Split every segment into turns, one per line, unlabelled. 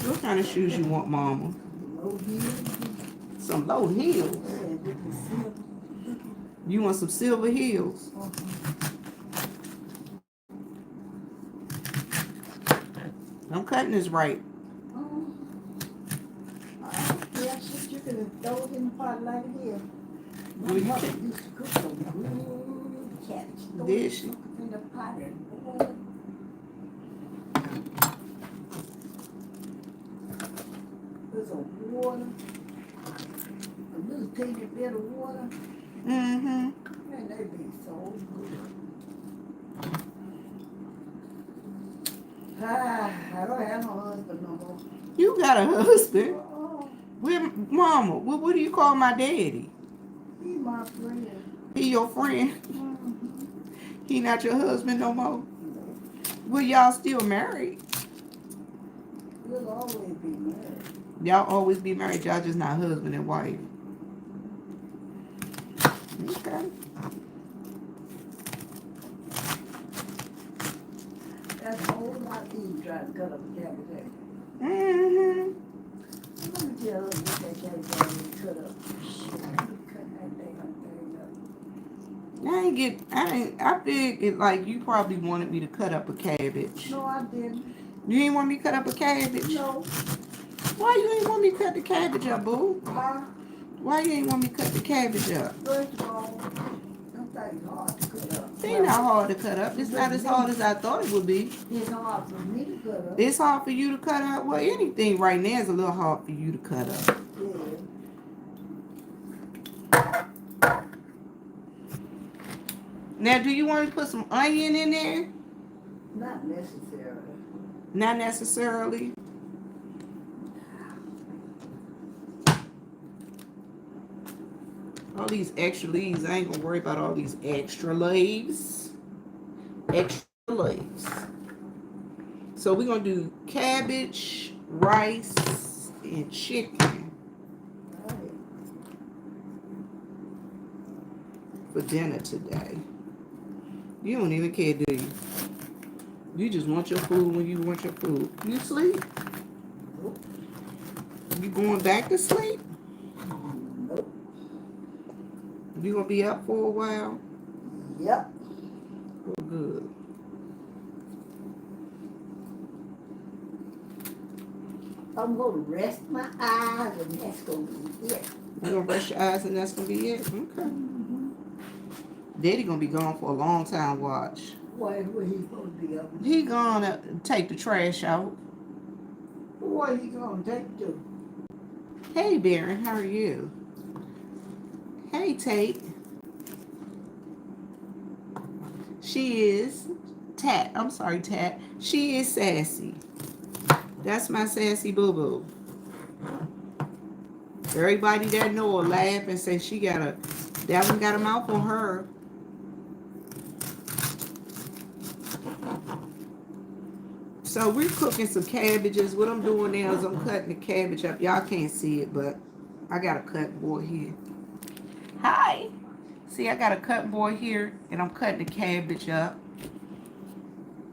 What kind of shoes you want, Mama?
Low heels.
Some low heels.
Yeah, with the silver.
You want some silver heels? I'm cutting this right.
Yeah, shit, you could have thrown it in the pot like here. My
Well, you
mother
can.
used to cook some good cabbage. Throw
Did
it
she?
in the pot and boil it. There's some water, a little teeny bit of water,
Mm-hmm.
and they be so good. I don't have no husband no more.
You got a husband?
Oh,
Where, Mama? What do you call my daddy?
he my friend.
He your friend?
Mm-hmm.
He not your husband no more?
No,
Well, y'all still married?
we'll always be married.
Y'all always be married. Y'all just not husband and wife. Okay.
That's a whole lot easier trying to cut up a cabbage.
Mm-hmm.
Let me tell you what that cabbage already cut up. Shit, I cut that damn thing
I figured like you probably wanted me to cut up a cabbage.
up. No, I didn't.
You didn't want me to cut up a cabbage?
No.
Why you ain't want me to cut the cabbage up, boo?
Huh?
Why you ain't want me to cut the cabbage up?
First of all, them things hard to cut up.
They ain't not hard to cut up. It's not as hard as I thought it would be.
It's hard for me to cut up.
It's hard for you to cut up. Well, anything right now is a little hard for you to cut up.
Yeah.
Now, do you want me to put some onion in there?
Not necessarily.
Not necessarily. All these extra leaves. I ain't gonna worry about all these extra leaves. Extra leaves. So we're gonna do cabbage, rice, and chicken
Right.
for dinner today. You don't even care, do you? You just want your food when you want your food. You sleep?
Nope.
You going back to sleep?
Nope.
You gonna be up for a while?
Yep.
Oh, good.
I'm gonna rest my eyes and that's gonna be it.
You gonna rest your eyes and that's gonna be it? Okay.
Mm-hmm.
Daddy gonna be gone for a long time, watch.
Where he supposed to be up?
He gonna take the trash out.
Where he gonna take to?
Hey, Baron, how are you? Hey, Tate. She is Tat. I'm sorry, Tat. She is sassy. That's my sassy boo-boo. Everybody that know her laugh and say that one got a mouth on her. So we're cooking some cabbages. What I'm doing now is I'm cutting the cabbage up. Y'all can't see it, but I got a cut board here. Hi. See, I got a cut board here, and I'm cutting the cabbage up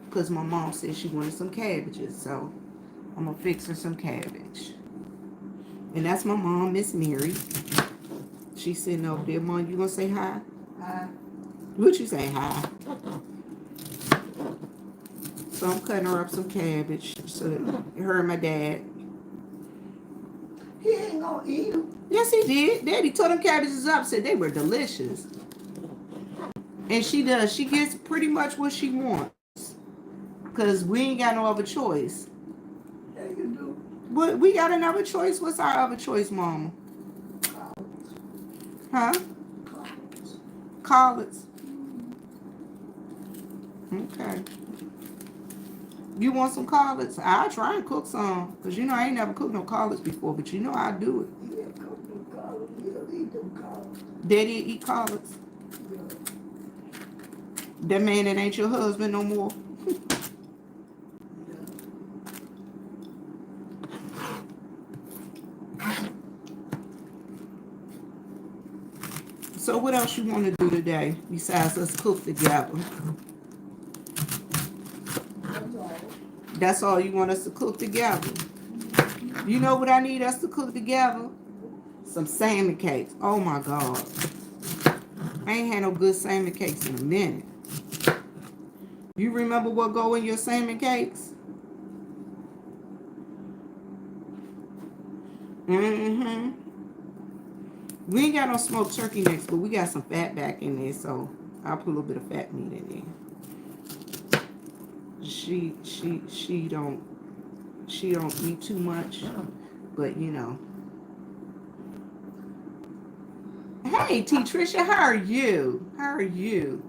because my mom said she wanted some cabbages. So I'm going to fix her some cabbage. And that's my mom, Miss Mary. She's sitting over there. Mom, you going to say hi?
Hi.
What you say, hi? So I'm cutting her up some cabbage so that her and my dad.
He ain't gonna eat them.
Yes, he did. Daddy tore them cabbages up, said they were delicious. And she does. She gets pretty much what she wants. Because we ain't got no other choice.
Yeah, you do.
But we got another choice. What's our other choice, Mama? Huh? Collards. Okay. You want some collards? I'll try and cook some. Because you know I ain't never cooked no collards before. But you know I do it.
Yeah, cook them collards. He'll eat them collards.
Daddy eat collards.
Yeah.
That man that ain't your husband no more. So what else you want to do today besides us cook together?
That's all.
That's all you want us to cook together? You know what I need us to cook together? Some salmon cakes. Oh my God. I ain't had no good salmon cakes in a minute. You remember what go in your salmon cakes? Mm-hmm. We ain't got no smoked turkey necks, but we got some fat back in there, so I'll put a little bit of fat meat in there. She don't eat too much, but you know. Hey T Trisha, how are you? How are you?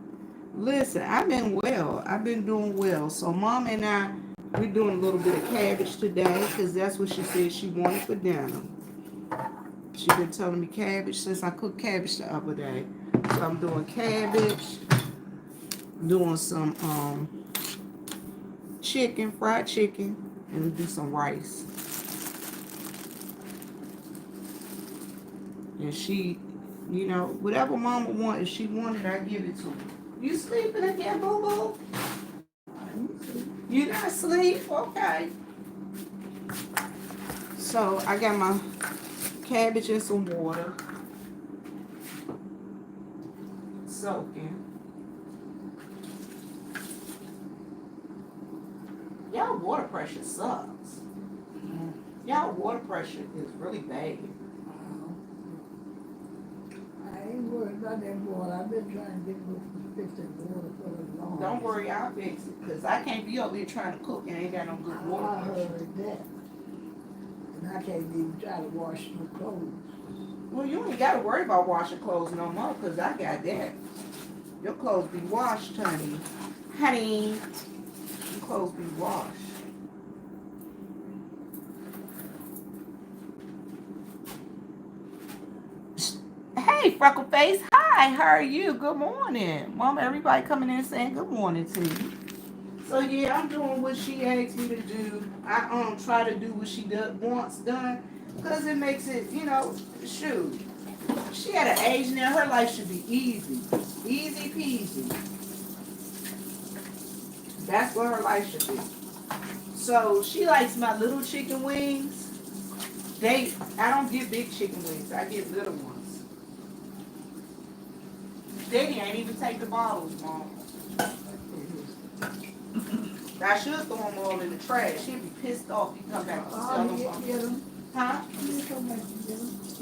Listen, I've been well. I've been doing well. So mom and I, we're doing a little bit of cabbage today because that's what she said she wanted for dinner. She been telling me cabbage since I cooked cabbage the other day. So I'm doing cabbage, doing some chicken, fried chicken, and do some rice. And she, you know, whatever mama wants, if she wanted, I give it to her. You sleeping again, boo boo? You not asleep? Okay. So I got my cabbage and some water soaking. Y'all water pressure sucks. Y'all water pressure is really bad.
I ain't worried about that water. I've been trying to get fix that water for a long
Don't worry, I'll fix it. Because I can't be over here trying to cook and ain't got no good water
I
pressure.
heard that. And I can't even try to wash my clothes.
Well, you ain't got to worry about washing clothes no more because I got that. Your clothes be washed, honey. Honey, your clothes be washed. Hey, Freckleface. Hi, how are you? Good morning. Mama, everybody coming in saying good morning to you. So, yeah, I'm doing what she asked me to do. I try to do what she wants done because it makes it, you know, shoot. She at an age now, her life should be easy. Easy peasy. That's what her life should be. So she likes my little chicken wings. I don't get big chicken wings. I get little ones. Daddy ain't even take the bottles, Mom. I should throw them all in the trash. He'd be pissed off if he come back to sell them. Huh?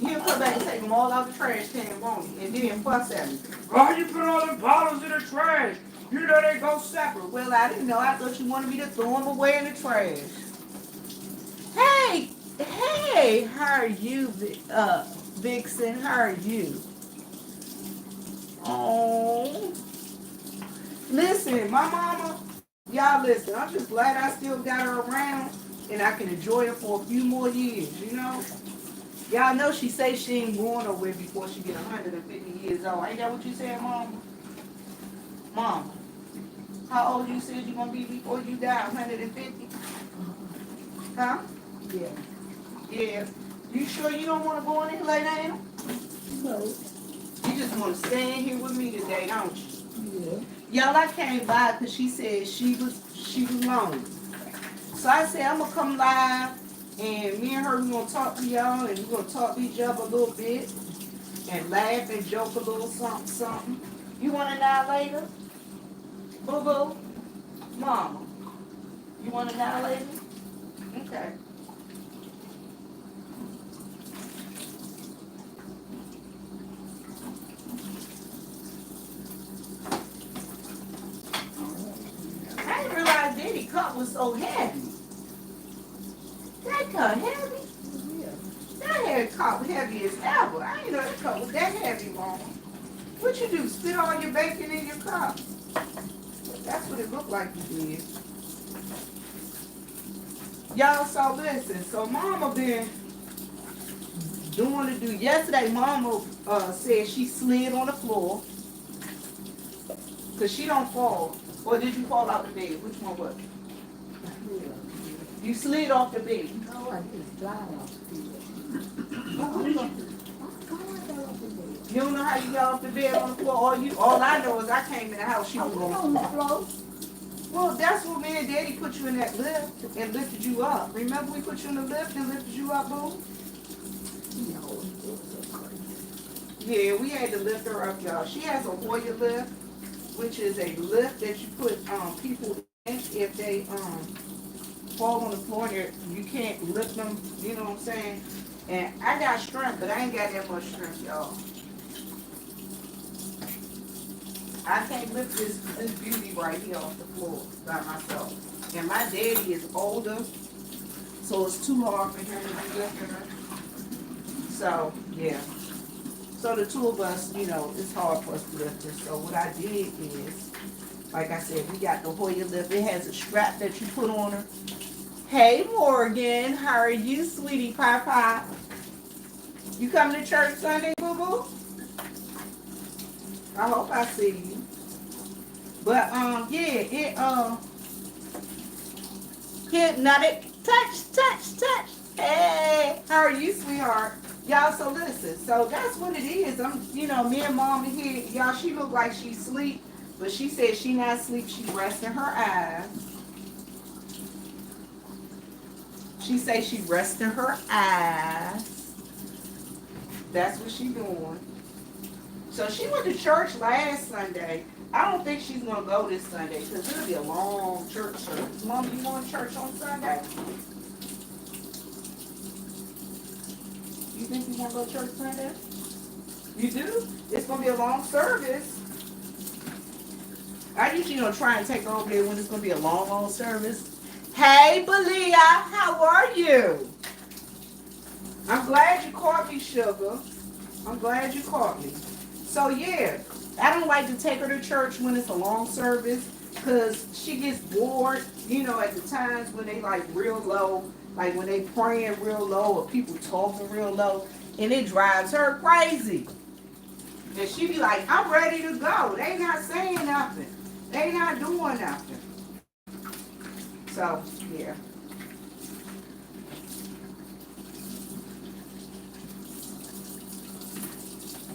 He'll come back and take them all out the trash can, won't he? And then fuss at me. Why you put all the bottles in the trash? You know they go separate. Well, I didn't know. I thought you wanted me to throw them away in the trash. Hey, hey, how are you, Vixen? How are you? Oh, listen, my mama, y'all listen. I'm just glad I still got her around and I can enjoy her for a few more years, you know? Y'all know she say she ain't going nowhere before she get 150 years old. Ain't that what you said, Mama? Mama, how old you said you gonna be before you die? 150? Huh?
Yeah.
Yeah. You sure you don't want to go in and lay down?
No.
You just want to stay in here with me today, don't you?
Yeah.
Y'all, I came by because she said she was lonely. So I said I'm gonna come live, and me and her we gonna talk to y'all, and we gonna talk to each other a little bit, and laugh and joke a little something, something. You want to die later, boo boo, mama? You want to die later? Okay. I didn't realize Daddy cup was so heavy. That cup heavy?
Yeah.
That had cup heavy as ever. I didn't know that cup was that heavy, Mama. What you do? Spit all your bacon in your cup? That's what it looked like you did. Y'all, so listen. So Mama been doing to do. Yesterday, Mama said she slid on the floor. Because she don't fall. Or did you fall out the bed? Which one was it?
Yeah.
You slid off the bed.
No, I just fly off the bed.
You don't know how you got off the bed on the floor. All I know is I came in the house. She
I
was
went
on
on the floor.
Well, that's what me and Daddy put you in that lift and lifted you up. Remember we put you in the lift and lifted you up, boo?
No, it was so crazy.
Yeah, we had to lift her up, y'all. She has a Hoyer lift, which is a lift that you put people in if they fall on the floor and you can't lift them, you know what I'm saying? And I got strength, but I ain't got that much strength, y'all. I can't lift this beauty right here off the floor by myself. And my daddy is older, so it's too hard for him to be lifting her. So, yeah. So the two of us, you know, it's hard for us to lift her. So what I did is, like I said, we got the Hoyer lift. It has a strap that you put on her. Hey Morgan, how are you, sweetie pie pie? You coming to church Sunday, boo boo? I hope I see you. But yeah, hypnotic touch. Hey, how are you, sweetheart? Y'all, so listen, so that's what it is. Me and mom are here. Y'all, she look like she sleep, but she said she not sleep. She resting her eyes. She say she resting her eyes. That's what she doing. So she went to church last Sunday. I don't think she's gonna go this Sunday because it'll be a long church service. Mom, you going to church on Sunday? You think you want to go to church Sunday? You do? It's going to be a long service. I usually don't try and take over there when it's going to be a long service. Hey, Belia, how are you? I'm glad you caught me, sugar. I'm glad you caught me. So, yeah, I don't like to take her to church when it's a long service because she gets bored, at the times when they like real low. Like when they praying real low or people talking real low, and it drives her crazy. And she be like, I'm ready to go. They not saying nothing. They not doing nothing. So, yeah.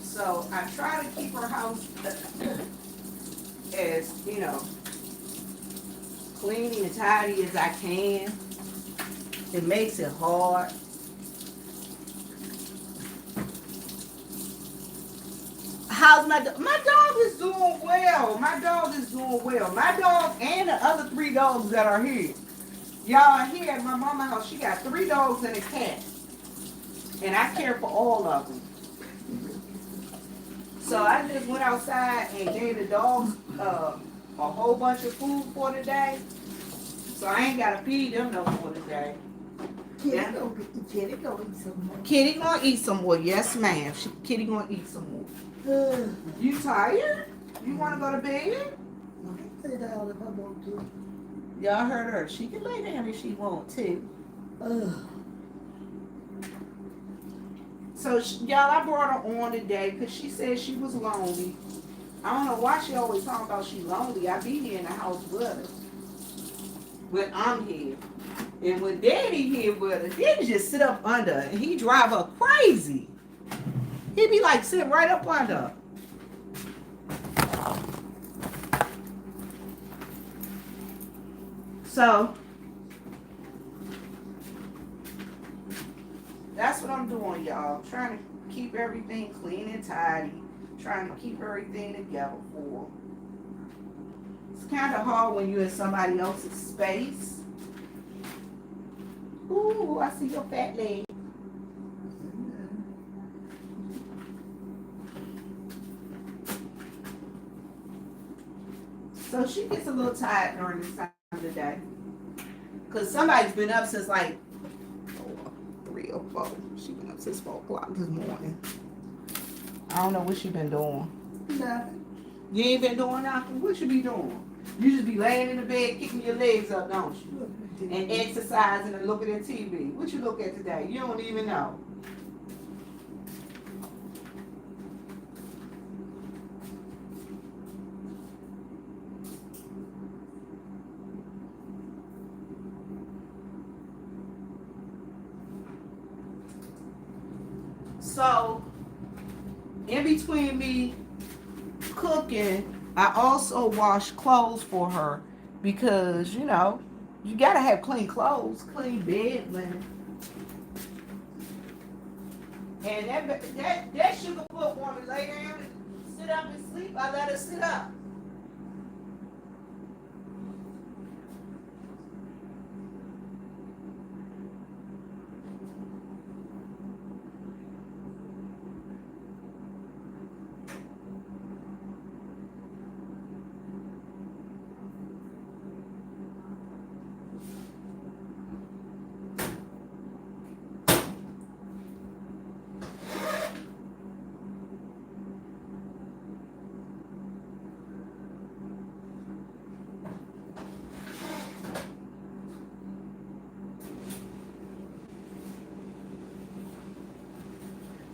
So I try to keep her house as, clean and tidy as I can. It makes it hard. How's my dog? My dog is doing well. My dog is doing well. My dog and the other 3 dogs that are here. Y'all here at my mama's house, she got 3 dogs and a cat. And I care for all of them. So I just went outside and gave the dogs a whole bunch of food for the day. So I ain't got to feed them no more today.
Kitty gonna eat some more.
Kitty gonna eat some more. Yes, ma'am. Kitty gonna eat some more. You tired? You wanna go to bed?
I can lay down if I want to.
Y'all heard her. She can lay down if she want to. So y'all, I brought her on today because she said she was lonely. I don't know why she always talking about she lonely. I be here in the house with her. When I'm here. And when Daddy here with her, Daddy just sit up under her and he drive her crazy. He be like sitting right up under her. So that's what I'm doing, y'all. Trying to keep everything clean and tidy. Trying to keep everything together for her. It's kind of hard when you're in somebody else's space. Ooh, I see your fat leg. So she gets a little tired during this time of the day. Because somebody's been up since like 3 or 4. She been up since 4 o'clock this morning. I don't know what she been doing.
Nothing.
You ain't been doing nothing? What you be doing? You just be laying in the bed, kicking your legs up, don't you? And exercising and looking at TV. What you look at today? You don't even know. So, in between me cooking, I also wash clothes for her because you know you gotta have clean clothes, clean bed linen. And that sugar foot woman lay down and sit up and sleep. I let her sit up.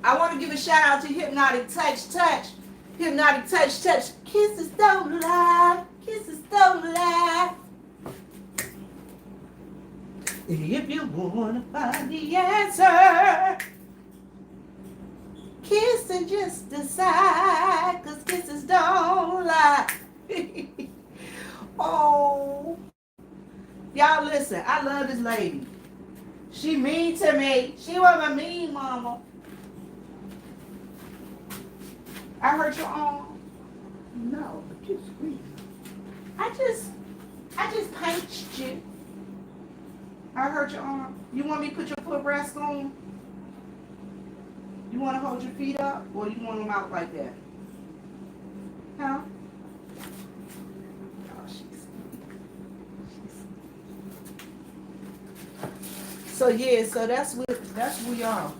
I want to give a shout out to Hypnotic Touch Touch. Hypnotic Touch Touch. Kisses don't lie. Kisses don't lie. If you want to find the answer, kiss and just decide. Cause kisses don't lie. Oh. Y'all listen. I love this lady. She mean to me. She was a mean mama. I hurt your arm.
No, but you squeeze.
I just punched you. I hurt your arm. You want me to put your footrest on? You want to hold your feet up, or you want them out like that? Huh? Oh, so yeah, so that's where we are.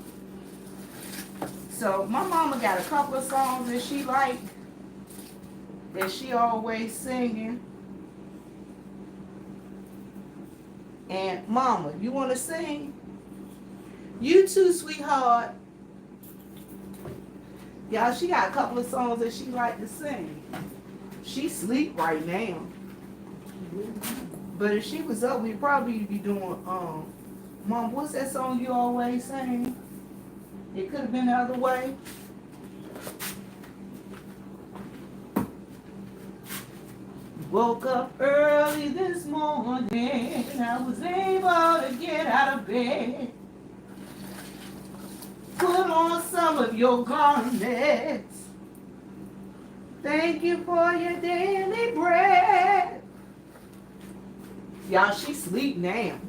So my mama got a couple of songs that she like, that she always singing. And mama, you want to sing? You too, sweetheart. Y'all, she got a couple of songs that she like to sing. She sleep right now. But if she was up, we'd probably be doing, Mom, what's that song you always sing? It could have been the other way. Woke up early this morning. I was able to get out of bed. Put on some of your garments. Thank you for your daily bread. Y'all, she sleep now.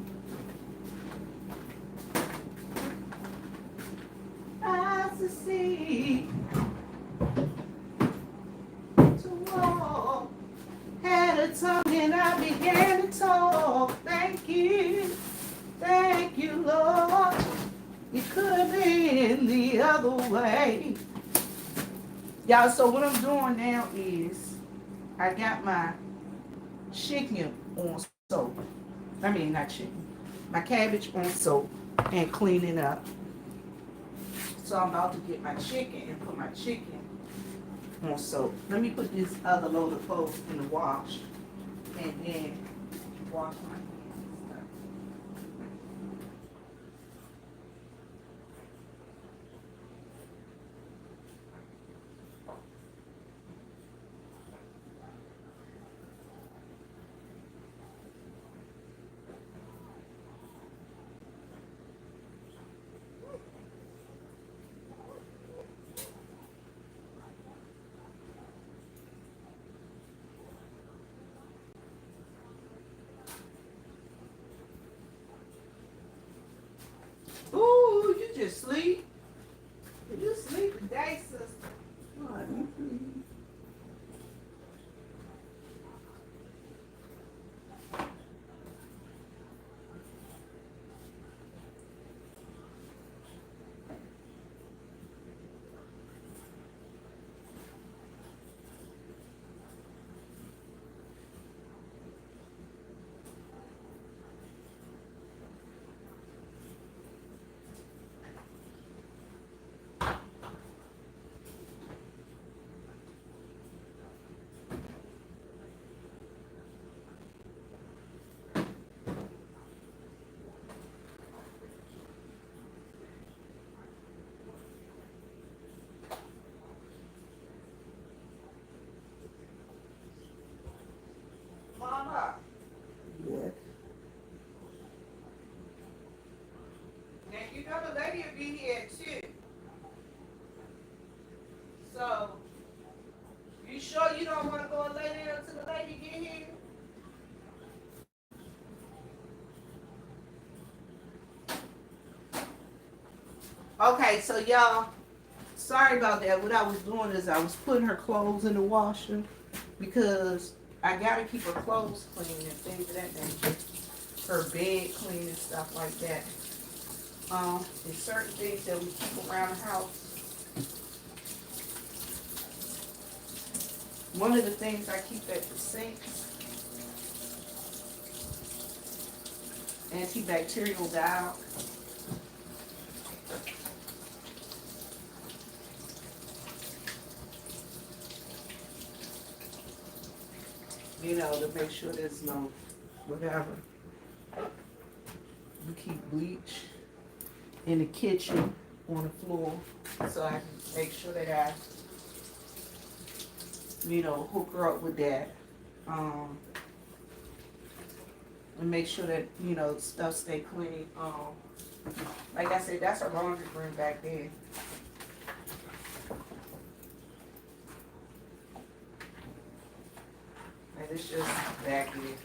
Eyes to see, to walk. Had a tongue and I began to talk. Thank you, Lord. It could have been the other way. Y'all, so what I'm doing now is I got my chicken on soap. I mean, not chicken. My cabbage on soap and cleaning up. So I'm about to get my chicken and put my chicken on soap. Let me put this other load of clothes in the wash and then wash my hands. baby will be here too. So, you sure you don't want to go and lay there until the lady get here? Okay, so y'all, sorry about that. What I was doing is I was putting her clothes in the washer because I gotta keep her clothes clean and things of that nature. Her bed clean and stuff like that. There's certain things that we keep around the house. One of the things I keep at the sink, antibacterial dial. You know, to make sure there's no whatever. We keep bleach in the kitchen on the floor so I can make sure that I, you know, hook her up with that. And make sure that, you know, stuff stay clean. Like I said, that's a laundry room back there. And it's just back there.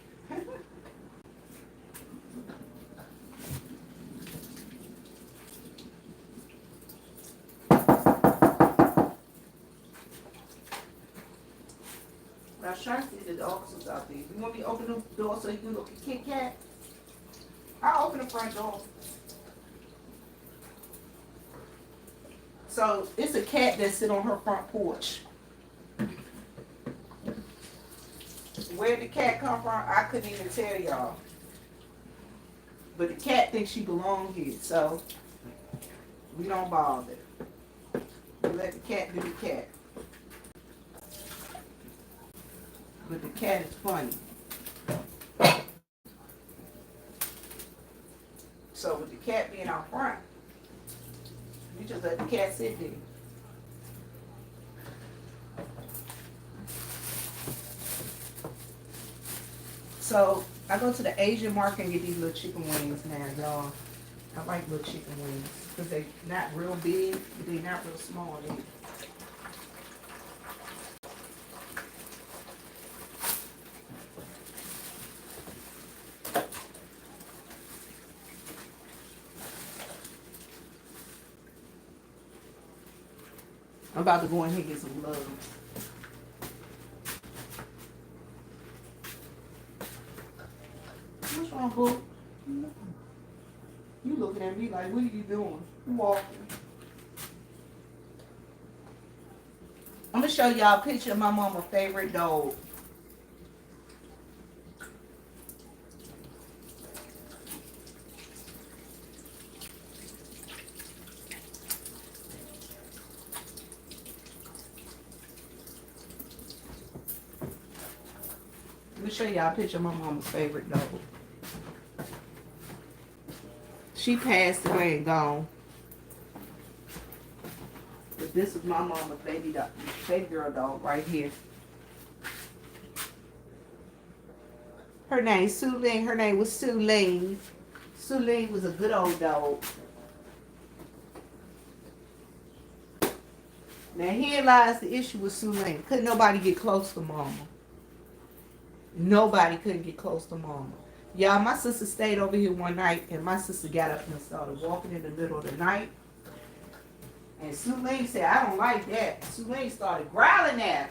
I was trying to see the officers out there. You want me to open the door so you can look at Kit Kat? I'll open the front door. So it's a cat that sit on her front porch. Where the cat come from, I couldn't even tell y'all. But the cat thinks she belongs here, so we don't bother. We let the cat do the cat. But the cat is funny. So with the cat being out front, we just let the cat sit there. So I go to the Asian market and get these little chicken wings now, y'all. I like little chicken wings because they're not real big, but they're not real small either. I'm about to go in here and get some gloves. What's wrong, boo? You looking at me like, what are you doing? You walking. I'm going to show y'all a picture of my mama's favorite dog. Let me show y'all a picture of my mama's favorite dog. She passed away and gone. But this is my mama's baby girl dog right here. Her name Sue Ling. Her name was Sue Ling. Sue Ling was a good old dog. Now here lies the issue with Sue Ling. Couldn't nobody get close to mama. Nobody couldn't get close to mama. Y'all, my sister stayed over here one night, and my sister got up and started walking in the middle of the night. And Sue Ling said, I don't like that. Sue Ling started growling at her.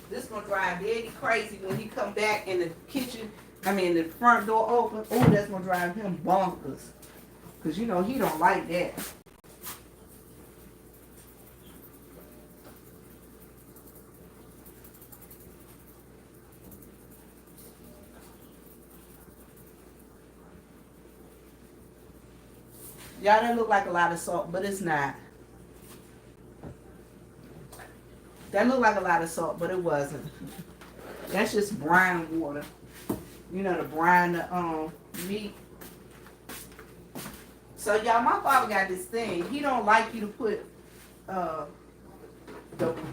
This gonna drive Daddy crazy when he come back in the kitchen. The front door open. Oh, that's gonna drive him bonkers. Cause you know he don't like that. Y'all, that look like a lot of salt, but it's not. That looked like a lot of salt, but it wasn't. That's just brine water. You know, the brine the meat. So y'all, my father got this thing. He don't like you to put the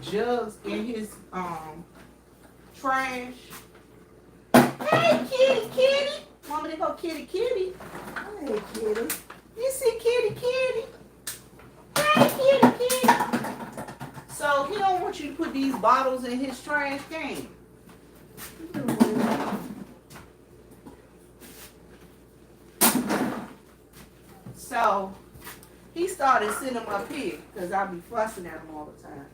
jugs in his trash. Hey, kitty, kitty. Mama, they go kitty, kitty.
Hey, kitty.
You see kitty, kitty. Hey, kitty, kitty. So he don't want you to put these bottles in his trash can. So he started sitting them up here because I be fussing at him all the time.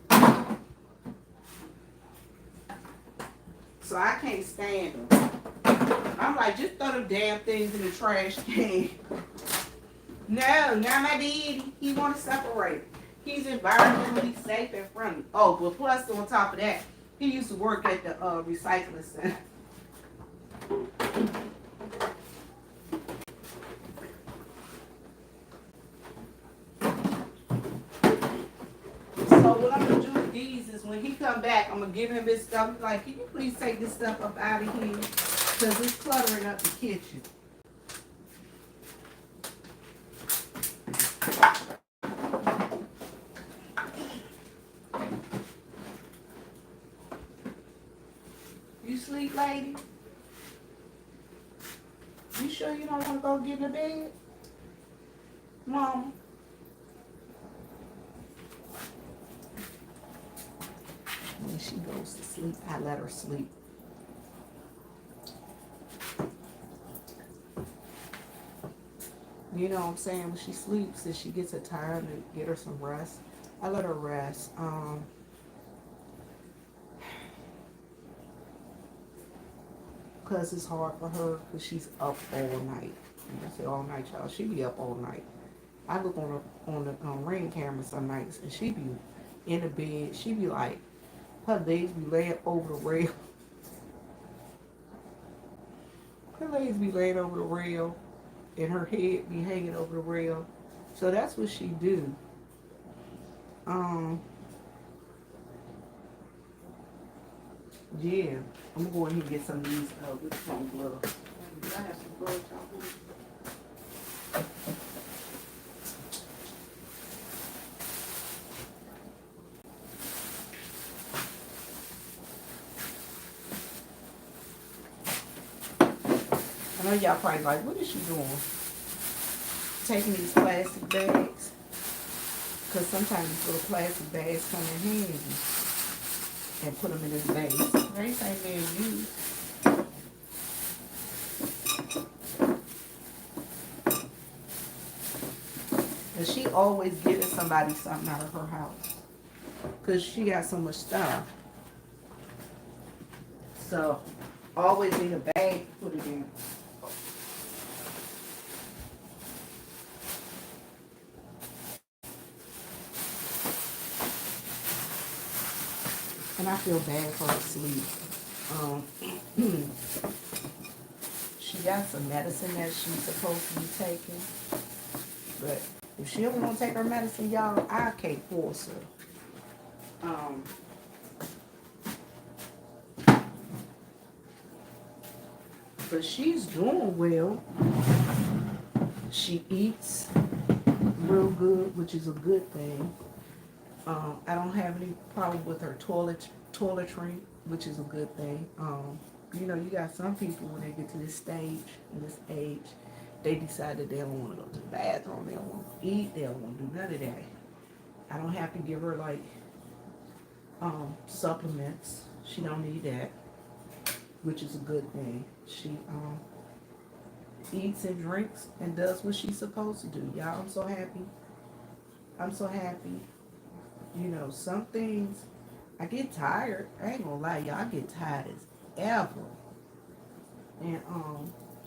So I can't stand them. I'm like, just throw them damn things in the trash can. No, not my daddy. He want to separate. He's environmentally safe and friendly. Oh, but plus on top of that, he used to work at the recycling center. So what I'm gonna do with these is when he come back, I'm gonna give him his stuff. Like, can you please take this stuff up out of here? Because it's cluttering up the kitchen. You sleep, lady? You sure you don't want to go get in the bed? Mama? When she goes to sleep, I let her sleep. You know what I'm saying? When she sleeps, if she gets tired and get her some rest, I let her rest. Because it's hard for her because she's up all night. And I say all night, y'all. She be up all night. I look on the ring camera some nights and she be in the bed. She be like, her legs be laying over the rail. Her legs be laying over the rail and her head be hanging over the rail. So that's what she do. Yeah, I'm gonna go ahead and get some of these with some gloves. I have some gloves out here. I know y'all probably like, what is she doing? Taking these plastic bags. Because sometimes these little plastic bags come in handy. And put them in this vase. Vase ain't being used. And she always giving somebody something out of her house. Because she got so much stuff. So, always need a bag to put it in. And I feel bad for her sleep. She got some medicine that she's supposed to be taking. But if she don't want to take her medicine, y'all, I can't force her. But she's doing well. She eats real good, which is a good thing. I don't have any problem with her toiletry, which is a good thing. You know, you got some people when they get to this stage, in this age, they decide that they don't want to go to the bathroom, they don't want to eat, they don't want to do none of that. I don't have to give her like supplements. She don't need that, which is a good thing. She eats and drinks and does what she's supposed to do. Y'all, I'm so happy. I'm so happy. You know, some things, I get tired. I ain't gonna lie, y'all, I get tired as ever. And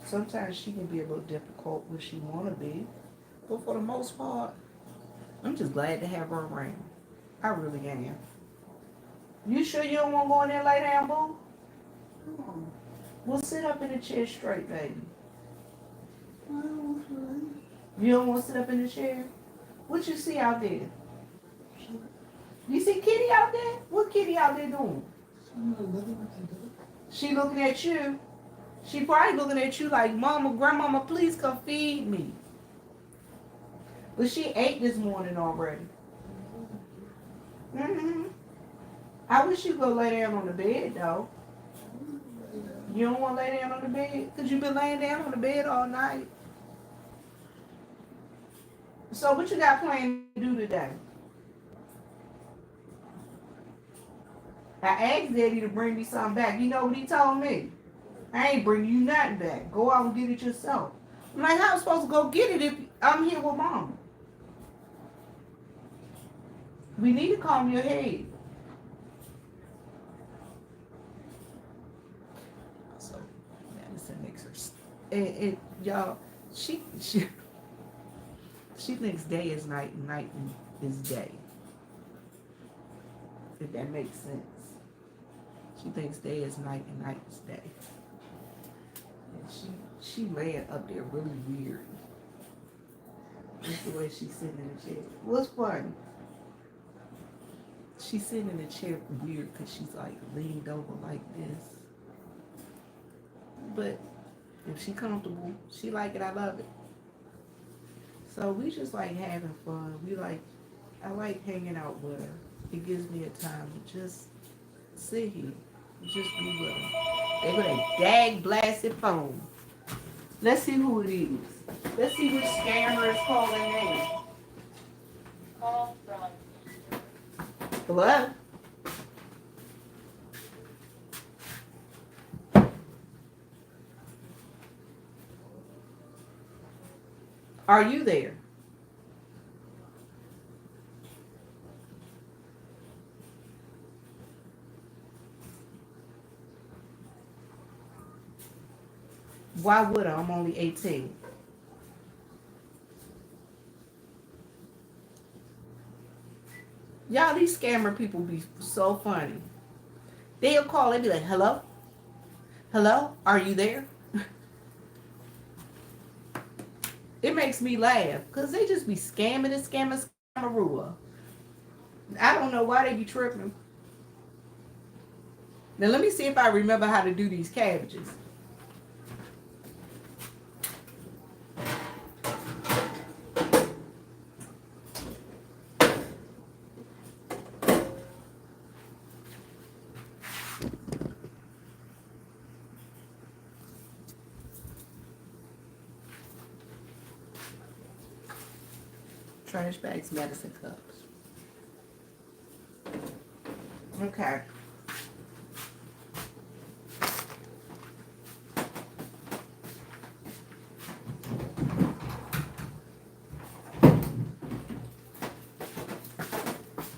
sometimes she can be a little difficult where she wanna be. But for the most part, I'm just glad to have her around. I really am. You sure you don't wanna go in there and lay down, boo? Well, sit up in the chair straight, baby. You don't want to sit up in the chair? What you see out there? You see Kitty out there? What Kitty out there doing? She looking at you. She probably looking at you like, Mama, Grandmama, please come feed me. But she ate this morning already. I wish you go lay down on the bed though. You don't want to lay down on the bed? Because you've been laying down on the bed all night. So what you got planned to do today? I asked Daddy to bring me something back. You know what he told me? I ain't bringing you nothing back. Go out and get it yourself. I'm like, how am I supposed to go get it if I'm here with Mama? We need to calm your head. So Madison makes her, and y'all, she thinks day is night and night is day. If that makes sense. She thinks day is night and night is day. And she laying up there really weird. That's the way she's sitting in the chair. What's funny? She's sitting in the chair weird because she's like leaned over like this. But if she comfortable, she like it, I love it. So we just like having fun. I like hanging out with her. It gives me a time to just sit here and just be with her. They with a dag blasted phone. Let's see who it is. Let's see which scammer is calling in.
Call from.
Hello? Are you there? Why would I? I'm only 18. Y'all, these scammer people be so funny. They'll call and be like, hello? Hello? Are you there? It makes me laugh because they just be scamming and scamming, scammeroo. I don't know why they be tripping. Now let me see if I remember how to do these cabbages. Trash bags, medicine cups. Okay.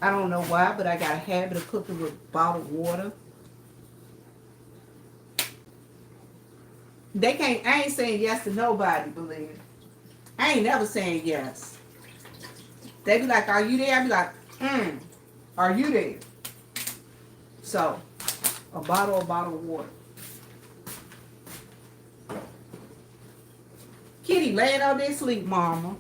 I don't know why, but I got a habit of cooking with bottled water. I ain't saying yes to nobody, believe it. I ain't never saying yes. They be like, are you there? I be like, are you there? So, a bottle of water. Kitty, laying out there sleep, mama.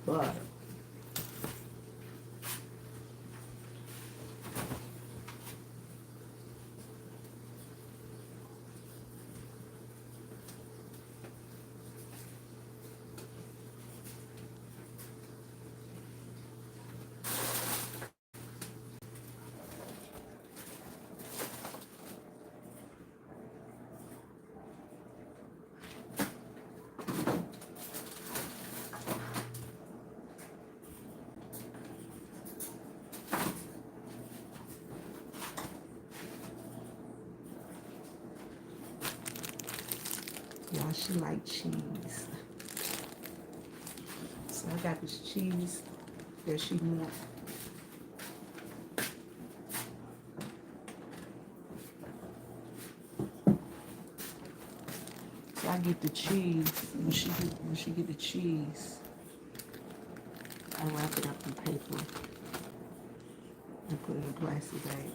Butter. Y'all, she like cheese. So I got this cheese that she wants. So I get the cheese. When she get the cheese, I wrap it up in paper and put it in a plastic bag.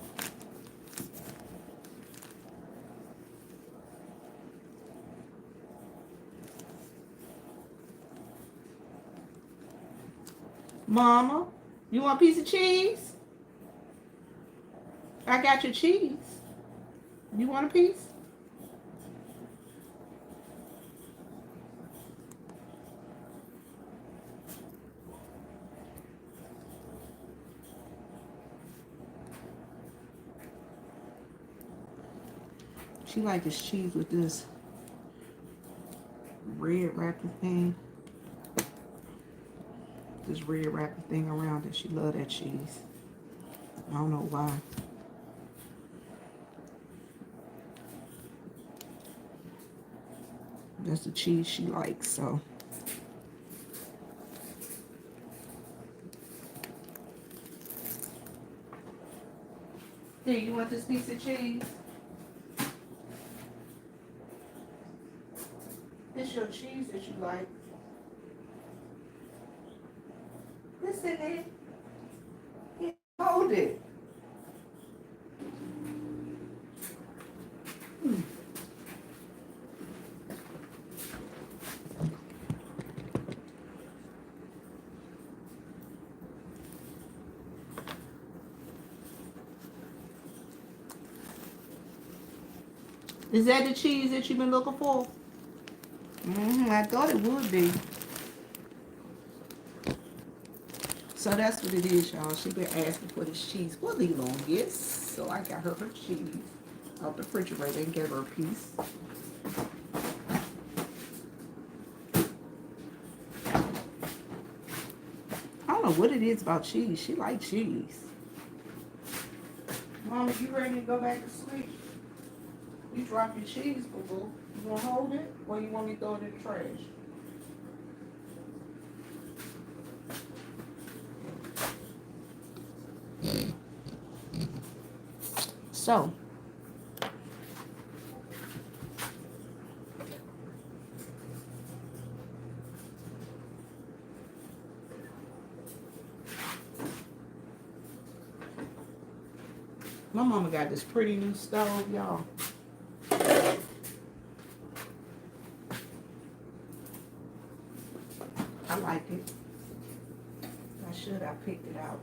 Mama, you want a piece of cheese? I got your cheese. You want a piece? She like this cheese with this red wrapping thing. This red wrapping thing around it. She love that cheese. I don't know why. That's the cheese she likes, so. Here, you want this piece of cheese? This your cheese that you like. Listen, it. Yeah, hold it. Is that the cheese that you've been looking for? I thought it would be. So that's what it is, y'all. She been asking for this cheese for the longest. So I got her cheese out the refrigerator and gave her a piece. I don't know what it is about cheese. She likes cheese. Mama, you ready to go back to sleep? You drop your cheese, boo-boo. You want to hold it, or you want me to throw it in the trash? So, my mama got this pretty new stove, y'all. I like it. I should have picked it out.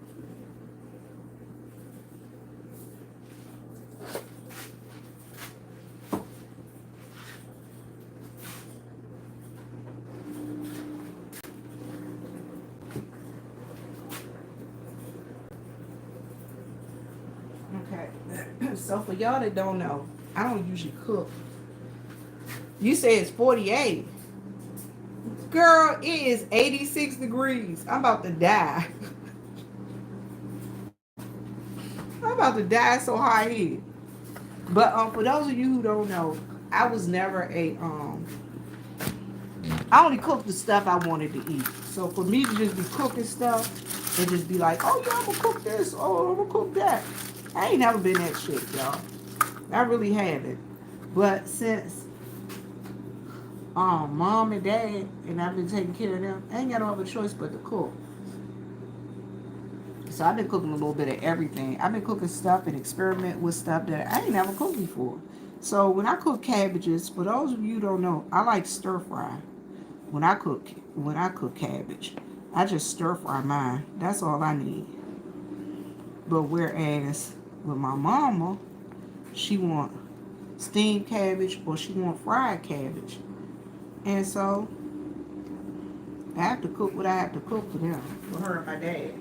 Okay. So for y'all that don't know, I don't usually cook. You say it's 48. Girl, it is 86 degrees. I'm about to die. I'm about to die so high here. But for those of you who don't know, I was never a I only cooked the stuff I wanted to eat. So for me to just be cooking stuff and just be like, oh yeah, I'm gonna cook this, oh I'm gonna cook that. I ain't never been that shit, y'all. I really haven't. But since mom and dad and I've been taking care of them, I ain't got no other choice but to cook. So I've been cooking a little bit of everything. I've been cooking stuff and experiment with stuff that I ain't never cooked before. So when I cook cabbages, for those of you who don't know, I like stir fry. When I cook cabbage, I just stir fry mine. That's all I need. But whereas with my mama, she want steamed cabbage or she want fried cabbage. And so I have to cook what I have to cook for them, for her and my dad.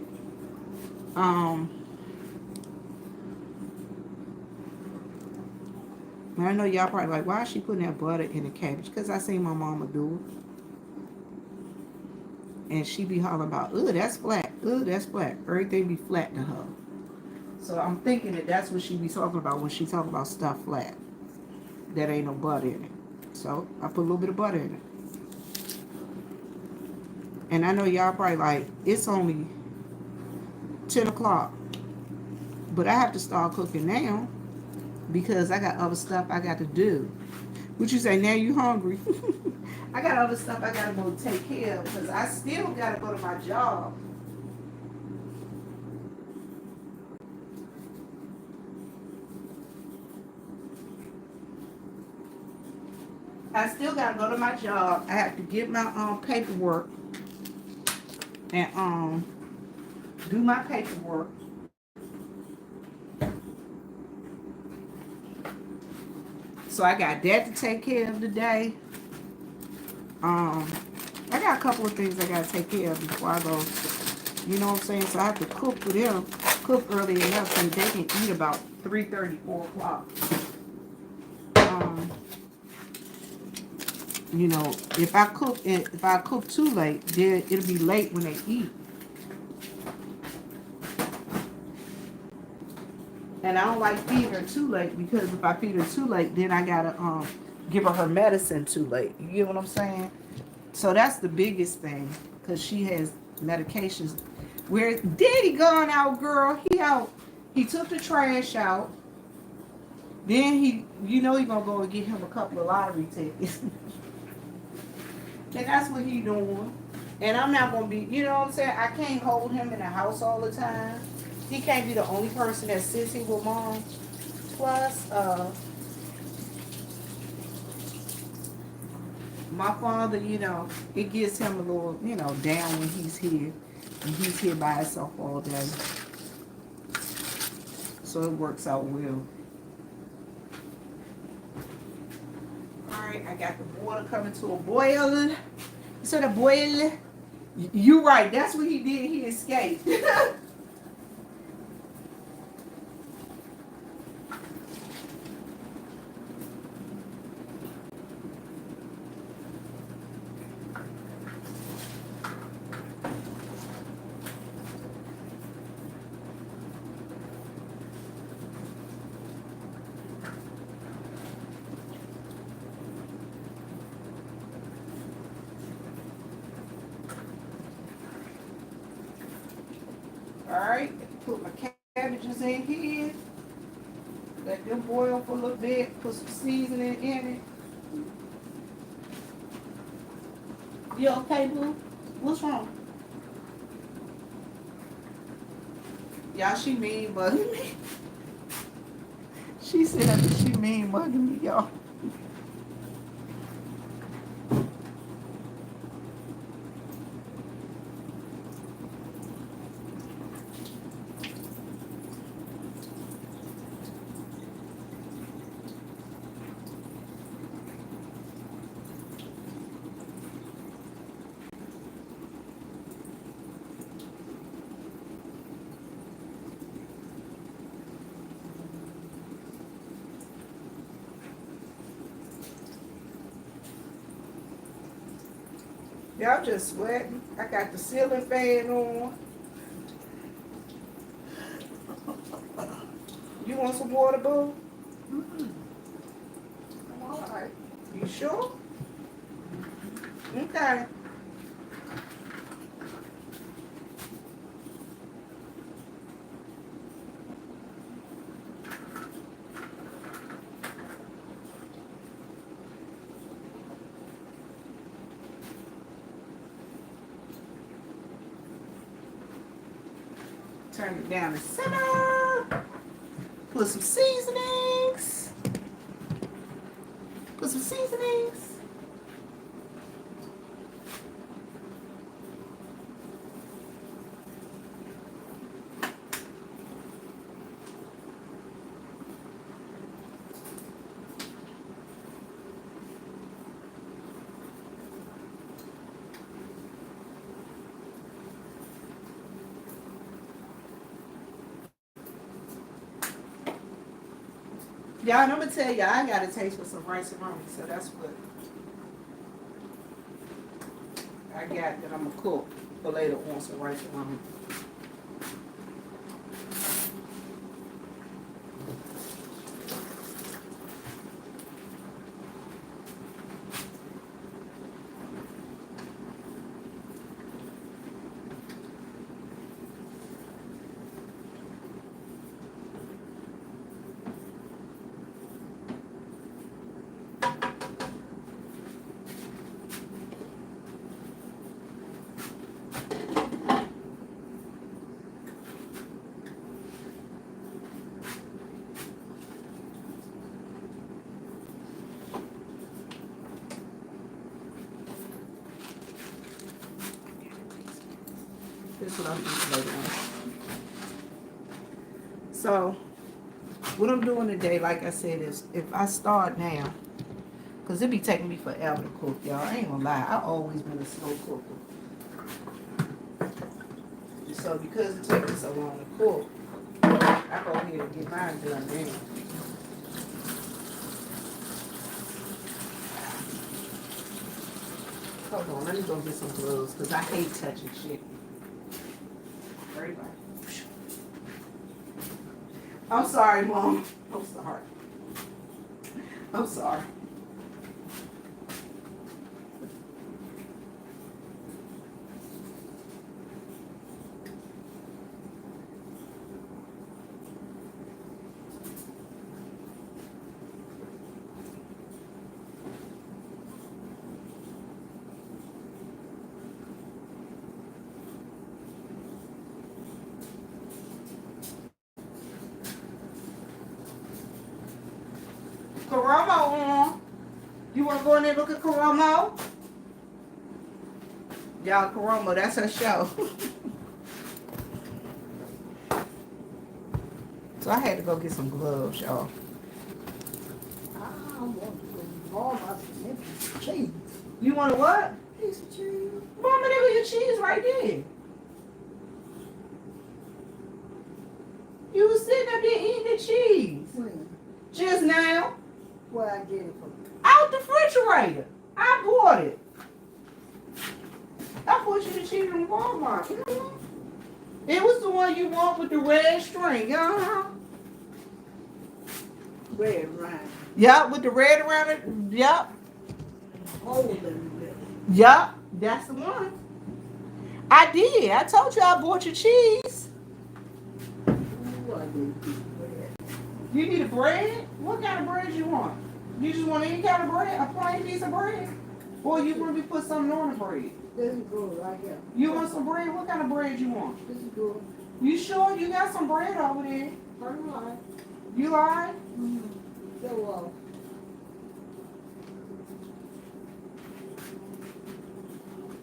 And I know y'all probably like, why is she putting that butter in the cabbage? Because I seen my mama do it. And she be hollering about, ugh, that's flat. Ugh, that's flat. Everything be flat to her. So I'm thinking that that's what she be talking about when she talking about stuff flat. That ain't no butter in it. So I put a little bit of butter in it. And I know y'all probably like, it's only 10 o'clock. But I have to start cooking now because I got other stuff I got to do. What you say, now you hungry? I got other stuff I got to go take care of because I still got to go to my job. I still got to go to my job. I have to get my paperwork and do my paperwork. So I got that to take care of today. Um, I got a couple of things I gotta take care of before I go. You know what I'm saying? So I have to cook for them, cook early enough so they can eat about 3:30, 4 o'clock. Um, you know, if I cook too late, then it'll be late when they eat. And I don't like feeding her too late because if I feed her too late, then I gotta give her medicine too late. You get what I'm saying? So that's the biggest thing because she has medications. Where Daddy gone out, girl? He out. He took the trash out. Then he gonna go and get him a couple of lottery tickets. And that's what he doing. And I'm not gonna be, you know what I'm saying? I can't hold him in the house all the time. He can't be the only person that sits here with mom. Plus, my father, it gets him a little, down when he's here. And he's here by himself all day. So it works out well. Alright, I got the water coming to a boil. You said a boil? You right, that's what he did. He escaped. Alright, put my cabbages in here. Let them boil for a little bit. Put some seasoning in it. You okay, boo? What's wrong? Y'all, she mean mugging me. She said that she mean mugging me, y'all. Y'all just sweating. I got the ceiling fan on. You want some water, boo? All right. You sure? Okay. Turn it down to simmer. Put some seasonings. Put some seasonings. Y'all, I'm gonna tell y'all, I got a taste for some rice and roni, so that's what I got that I'm gonna cook for later on, some rice and roni. This is what I'm doing later on. So, what I'm doing today, like I said, is if I start now, because it be taking me forever to cook, y'all. I ain't gonna lie. I always been a slow cooker. So, because it takes me so long to cook, I go ahead and get mine done now. Hold on, let me go get some gloves, because I hate touching shit. Right. I'm sorry, Mom. I'm sorry. I'm sorry. Karomo on. You want to go in there and look at Karomo? Y'all, Karomo, that's her show. So I had to go get some gloves, y'all.
I want to all my cheese.
You want a what?
Piece of cheese.
Mama, there was your cheese right there. You was sitting up there eating the cheese.
When?
Just now.
Where I get it from?
Out the refrigerator. I bought it. I bought you the cheese from Walmart. It was the one you want with the red string. Uh-huh.
Red rind.
Yup, with the red around it. Yup.
Hole in the middle.
Yup. That's the one. I did. I told you I bought your cheese.
Ooh, I need bread.
You need a bread? What kind of bread you want? You just want any kind of bread? A plain piece of bread? Or you want me to put something on the bread?
This is good right here.
You want some bread? What kind of bread you want?
This is good.
You sure you got some bread over there?
All right.
You lying?
Mm-hmm. So,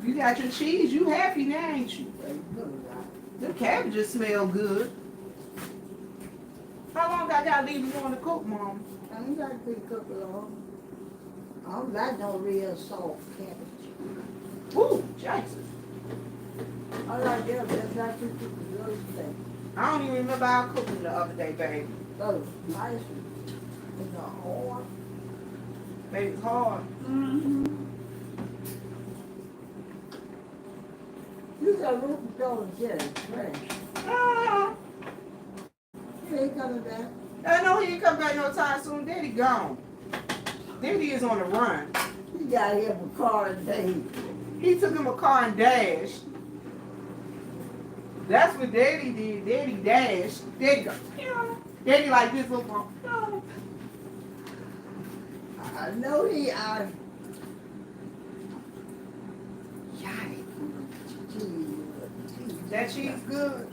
You got your cheese. You happy now, ain't you? The cabbages smell good. How long I gotta leave you on to cook, Mom?
I ain't got to pick up it all. I don't like no real soft cabbage.
Ooh, Jackson.
I like that, that's not too good the other day.
I don't even remember our cooking the other day, baby.
Oh, nice. It's a hard.
Baby, it's hard.
Mm-hmm. You got room to go and get it, fresh.
Ah,
You ain't coming back.
I know he ain't come back no time soon. Daddy gone. Daddy is on the run.
You got him a car and day.
He took him a car and dashed. That's what Daddy did. Daddy dashed. Daddy go. Pew. Daddy like this little bump. Pew.
I know he
That cheese good.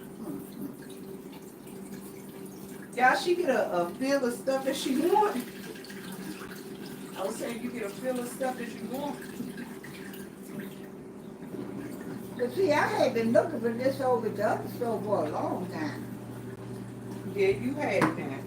Y'all, she get a fill of stuff that she want. I was saying you get a fill of stuff that you want.
But see, I had been looking for this over at the other store for a long time.
Yeah, you had that.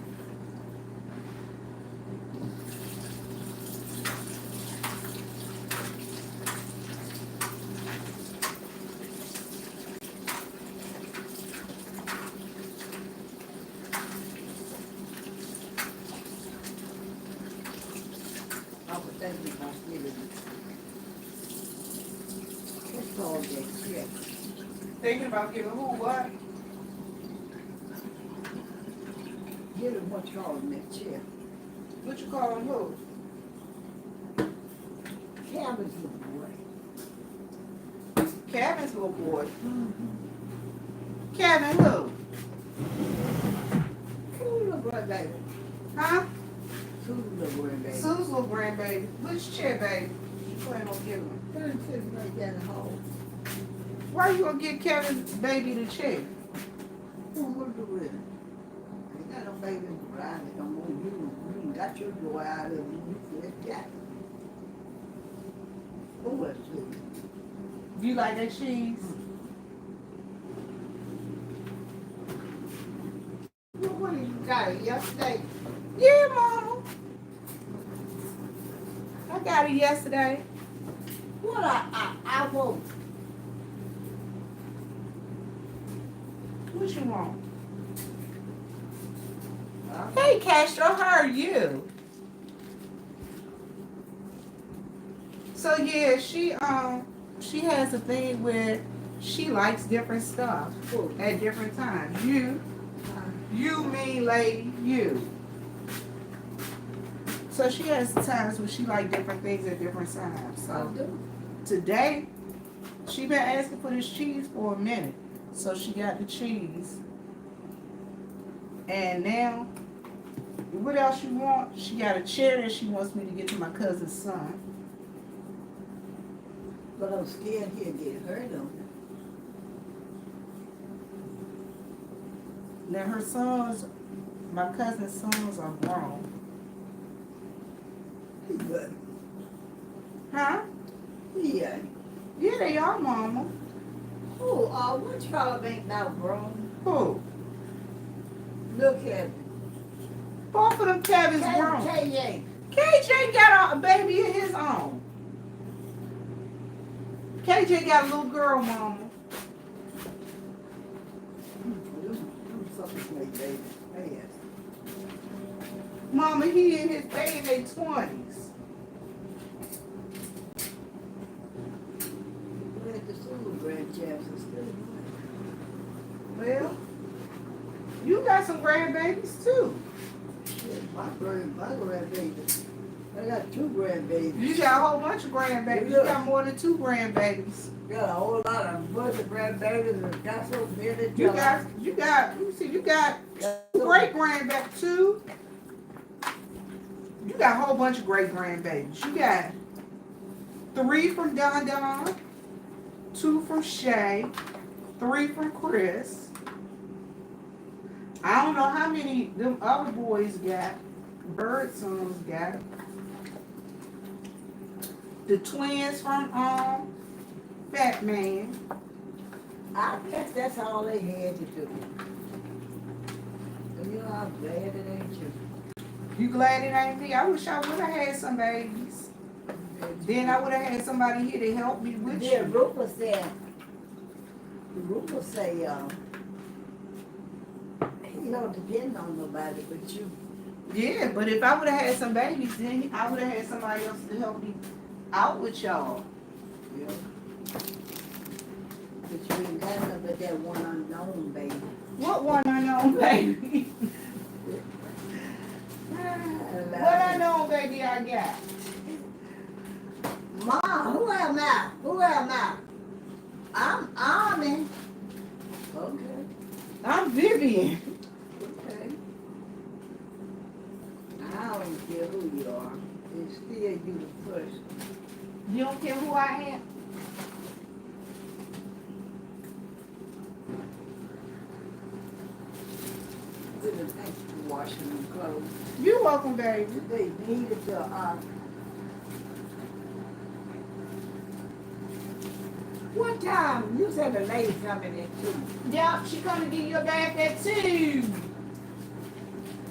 I was thinking about giving what's called that check.
Thinking about giving who what?
Give him what's called that check.
What you calling who?
Cabbage look away.
Kevin's little boy.
Mm-hmm.
Kevin who?
Who look like baby?
Huh?
Who look like baby?
Sue's little grandbaby. Which chair, baby? You plan on giving him?
Put him sitting right down the hall.
Why you gonna get Kevin's baby the chair?
Who will do it? Ain't got no baby around it no more. You got your boy out of it. You just got it. Who else do it?
You like that cheese? What
got it yesterday.
Yeah, Mama. I got it yesterday.
What I want.
What you want?
Huh?
Hey, Castro, how are you? So yeah, she has a thing where she likes different stuff
Cool.
at different times. You mean lady, you. So she has times when she like different things at different times.
I
So
do.
today, she been asking for this cheese for a minute. So she got the cheese. And now, what else you want? She got a cherry she wants me to get to my cousin's son.
But I'm scared he'll get hurt on
Now her sons, my cousin's sons are grown.
it. But,
Huh?
yeah.
Yeah, they are, Mama.
Oh, which fella ain't now grown?
Who?
Look at him.
Both of them Kevin's grown.
KJ.
KJ got a baby of his own. KJ got a little girl, Mama.
Something like that. Yes.
Mama, he in his baby 20s.
We had the school grandchild still.
Well, you got some grandbabies too.
Shit, my grandbaby. I got 2 grandbabies.
You got a whole bunch of grandbabies. You got more than 2 grandbabies.
Got a whole lot of bunch of grandbabies and got so many.
You got, you got great grandbabies too. You got a whole bunch of great grandbabies. You got 3 from Don Don, 2 from Shay, 3 from Chris. I don't know how many them other boys got. Bird sons got. The twins from Fat Man.
I guess that's all they had to do. And you know, I'm glad it ain't you.
You glad it ain't me? I wish I would have had some babies. Then I would have had somebody here to help me with
Yeah,
you.
Rufus say, he don't depend on nobody but you.
Yeah, but if I would have had some babies, then I would have had somebody else to help me out with y'all.
Yeah. But you ain't got nothing but that one unknown baby.
What one unknown baby? What unknown baby I got?
Mom, who am I? Who am I? I'm Armin. Okay.
I'm Vivian.
Okay. I don't care who you are. It's still you the person.
You don't care who I am?
Really thank you for washing them clothes.
You're welcome, baby.
They needed to, what time? You said the lady coming in too.
Yep, she come to give you a bath at 2.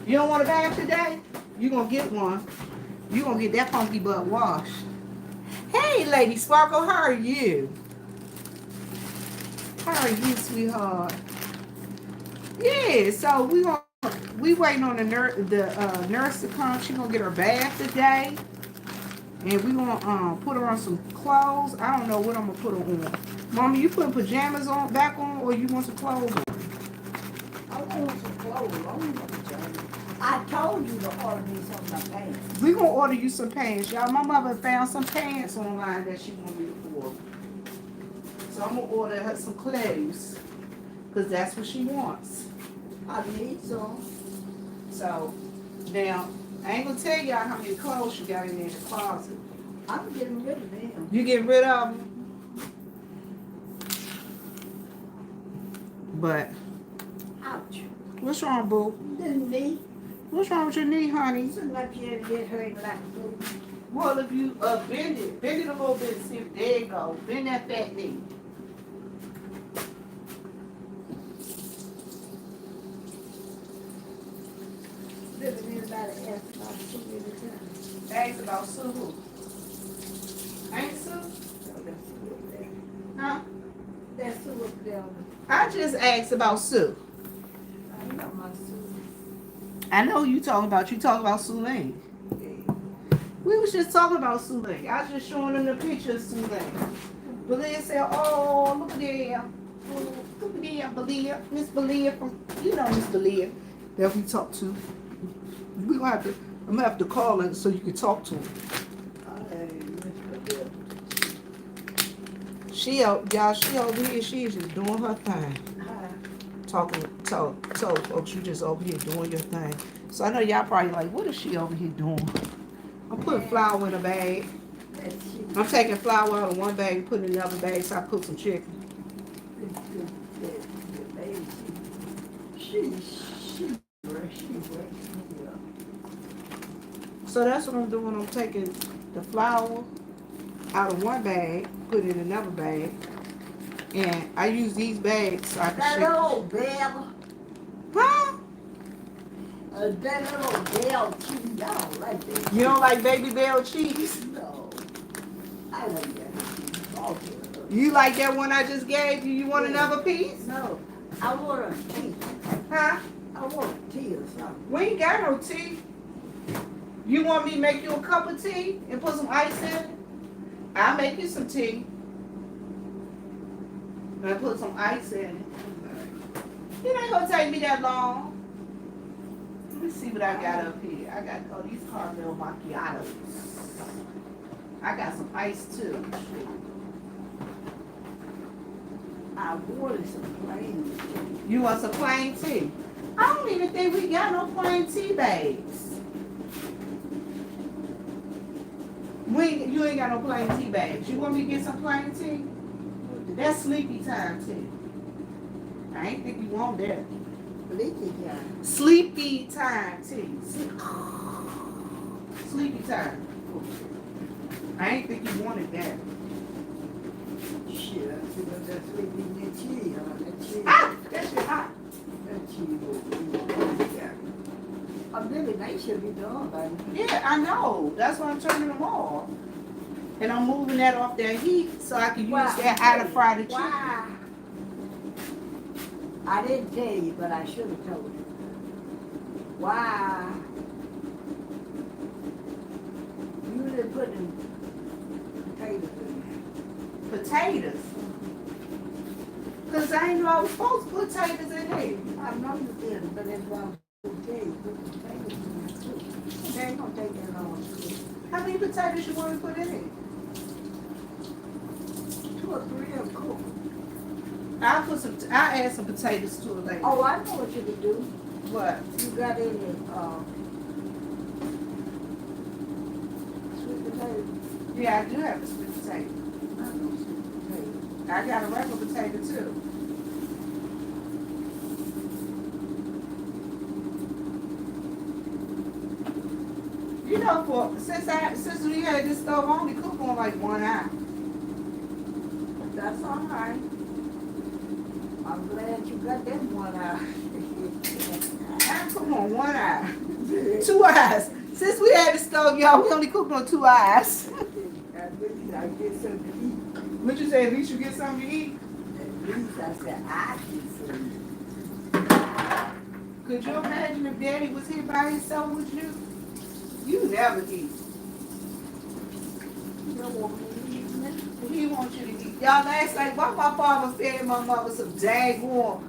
You don't want a bath today? You gonna get one. You gonna get that funky butt washed. Hey, Lady Sparkle, how are you? How are you, sweetheart? Yeah, so we waiting on the nurse to come. She gonna get her bath today, and we gonna put her on some clothes. I don't know what I'm gonna put her on. Mama, you put pajamas on back on, or you want some clothes on?
I want some clothes. I want some pajamas. I told you to order me some of my pants.
We gonna order you some pants, y'all. My mother found some pants online that she want me to order. So I'm gonna order her some clothes, cause that's what she wants.
I need some.
So now I ain't gonna tell y'all how many clothes she got in the closet.
I'm getting rid of them.
You get rid of them, but
Ouch.
what's wrong, boo?
Didn't me.
What's wrong with your knee, honey?
Shouldn't like you to get hurt like food.
Well, if you bend it a little bit. See, there you go. Bend that fat knee.
about so many times.
Ask about Sue who? Ain't Sue?
No, that's Sue up there.
Huh?
That's Sue up there.
I just asked about Sue.
I know my Sue.
I know you talking about Sue Lane.
Yeah.
We was just talking about Sue Lane. I was just showing them the picture of Sue Lane. Belia said, oh, look there. Oh, look at there, Belia. Miss Belia from, you know Miss Belia that we talked to. We gonna have to, I'm gonna have to call her so you can talk to her. She over here, she's just doing her thing. Tell folks you just over here doing your thing. So I know y'all probably like, what is she over here doing? I'm putting flour in a bag. I'm taking flour out of one bag and putting it in the other bag so I cook some chicken. So that's what I'm doing. I'm taking the flour out of one bag, put it in another bag, and I use these bags so I can shake.
That little bell.
Huh?
That little bell cheese. I don't like that.
You don't like Baby Bell cheese?
No. I like that. Okay.
You like that one I just gave you? You want another piece?
No. I want a tea.
Huh?
I want a tea or something.
We ain't got no tea. You want me to make you a cup of tea and put some ice in it? I'll make you some tea. And put some ice in it. It ain't gonna take me that long. Let me see what I got up here. I got these caramel macchiatos. I got some ice too.
I wanted some plain tea.
You want some plain tea? I don't even think we got no plain tea bags. You ain't got no plain tea bags. You want me to get some plain tea? That's sleepy time tea. I ain't think you want that.
Sleepy time.
Sleepy time tea. Sleepy time. I ain't think you wanted that.
Shit, I see what that sleepy that tea. That tea.
Ah! That shit hot.
That tea will be yeah. Really, they should be done by now.
Yeah, I know. That's why I'm turning them off. And I'm moving that off that heat so I can use that how to fry the chicken.
Why? I didn't tell you, but I should have told you. Why? You didn't put them potatoes in there.
Potatoes. Because I didn't know I was supposed to put potatoes in there.
I know you didn't, but that's why I'm going to tell you. Put potatoes in there too. They ain't going to take that long to cook.
How many potatoes you want to put in it?
2 or 3 of them cook.
I'll add some potatoes to it later.
Oh, I know what you could do.
What?
You got any sweet potatoes?
Yeah, I do have a sweet potato.
I know sweet potatoes.
I got a regular potato too. You know, since we had this stove, I only cook on like 1 hour.
That's all right. I'm glad you got that one out.
I cook on 1 hour. 2 hours. Since we had the stove, y'all, we only cooked on 2 hours.
I get something to eat.
What you say? At least you get something to eat.
At least I said I get something.
Could you imagine if Daddy was here by himself with you? You never eat.
You don't want me to eat nothing.
He wants you to eat. Y'all, last night, why my father fed my mother some daggone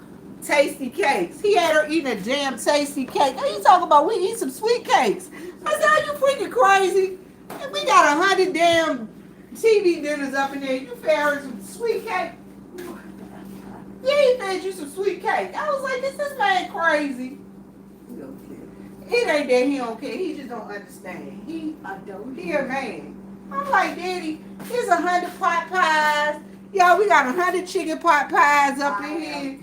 tasty cakes? He had her eating a damn tasty cake. Now you talking about we eat some sweet cakes? I said, are you freaking crazy? And we got 100 damn TV dinners up in there. You fed her some sweet cake? Yeah, he fed you some sweet cake. I was like, is this man crazy?
You don't care.
It ain't that he don't care. He just don't understand.
I don't.
He a man. I'm like, Daddy, there's 100 pot pies. Y'all, we got 100 chicken pot pies up in here.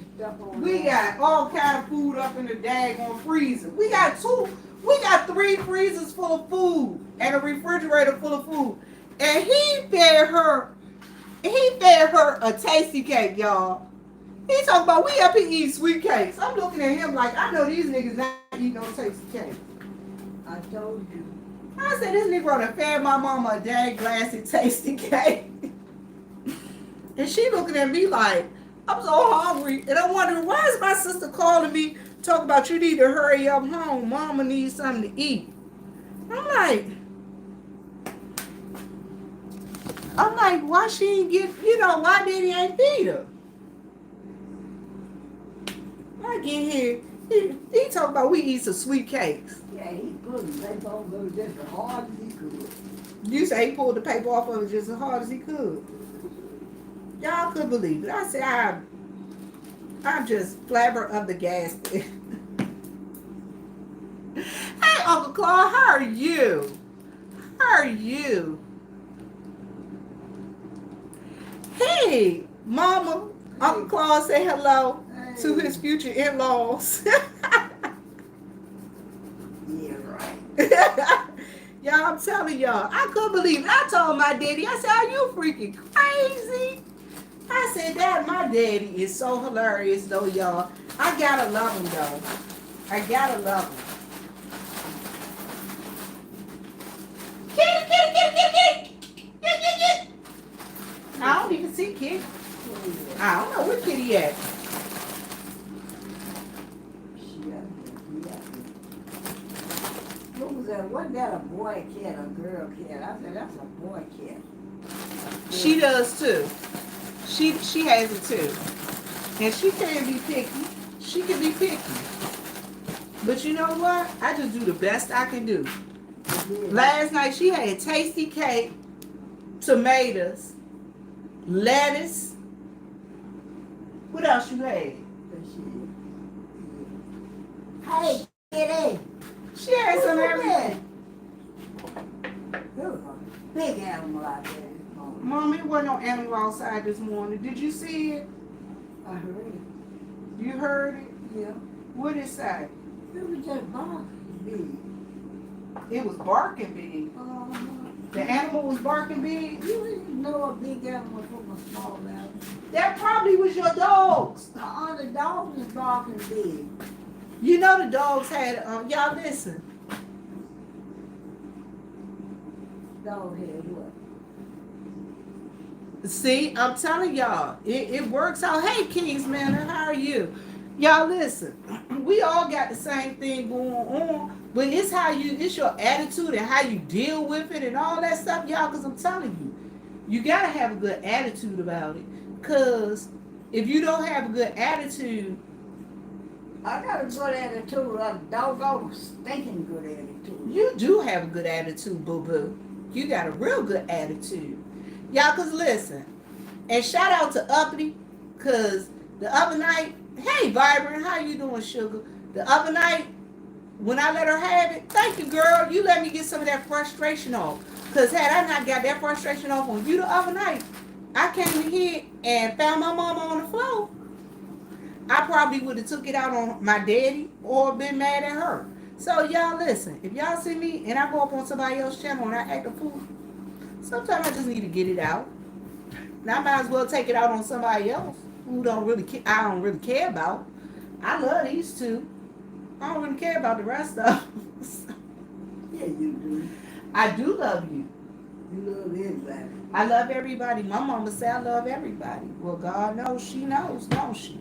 We got all kind of food up in the daggone freezer. We got 3 freezers full of food and a refrigerator full of food. And he fed her a tasty cake, y'all. He talking about we up here eating sweet cakes. I'm looking at him like, I know these niggas not eating no tasty cake.
I told you.
I said, this Negro done fed my mama a dang glassy tasty cake. And she looking at me like, I'm so hungry. And I'm wondering, why is my sister calling me, talking about you need to hurry up home. Mama needs something to eat. I'm like, why she ain't get, why daddy ain't feed her? I get here, he talking about we eat some sweet cakes.
Yeah, he put the paper on those just as hard as he could.
You say he pulled the paper off of it just as hard as he could. Y'all couldn't believe it. I said, I'm just flabbergasted. Hey, Uncle Claude, how are you? How are you? Hey, Mama. Uncle Claude say hello to his future in-laws.
Yeah, right.
Y'all, I'm telling y'all, I couldn't believe it. I told my daddy, I said, are you freaking crazy? I said, Dad, my daddy is so hilarious, though, y'all. I gotta love him, though. I gotta love him. Kitty, kitty, kitty, kitty, kitty, kitty, kitty. I don't even see Kitty. I don't know where Kitty at.
What was that? Wasn't that a boy cat or girl cat? I said, that's a boy cat.
She does, too. She has it, too. And she can be picky. She can be picky. But you know what? I just do the best I can do. Last night she had tasty cake, tomatoes, lettuce. What else you had?
Hey, kitty.
She had some everything.
There was a big animal out there this morning.
Mom, it wasn't no animal outside this morning. Did you see it?
I heard it.
You heard it?
Yeah.
What did it say?
It was just barking big.
It was barking big. The animal was barking big.
You didn't know a big animal from a small animal.
That probably was your dogs.
The dog is barking big.
You know the dogs had, y'all listen.
Dog had what?
See, I'm telling y'all, it works out. Hey, Kings Manor, how are you? Y'all listen, we all got the same thing going on, but it's your attitude and how you deal with it and all that stuff, y'all, because I'm telling you, you got to have a good attitude about it, because if you don't have a good attitude,
I got a good attitude, a doggone stinking good attitude.
you do have a good attitude, boo-boo. You got a real good attitude. Y'all, because listen, and shout out to Uppity, because the other night, hey, Vibrant, how you doing, sugar? The other night, when I let her have it, thank you, girl. You let me get some of that frustration off. Because had I not got that frustration off on you the other night, I came in here and found my mama on the floor. I probably would have took it out on my daddy or been mad at her. So, y'all, listen. If y'all see me and I go up on somebody else's channel and I act a fool, sometimes I just need to get it out. Now, I might as well take it out on somebody else who I don't really care about. I love these two. I don't really care about the rest of them.
Yeah, you do.
I do love you.
You love everybody.
I love everybody. My mama said I love everybody. Well, God knows she knows, don't she?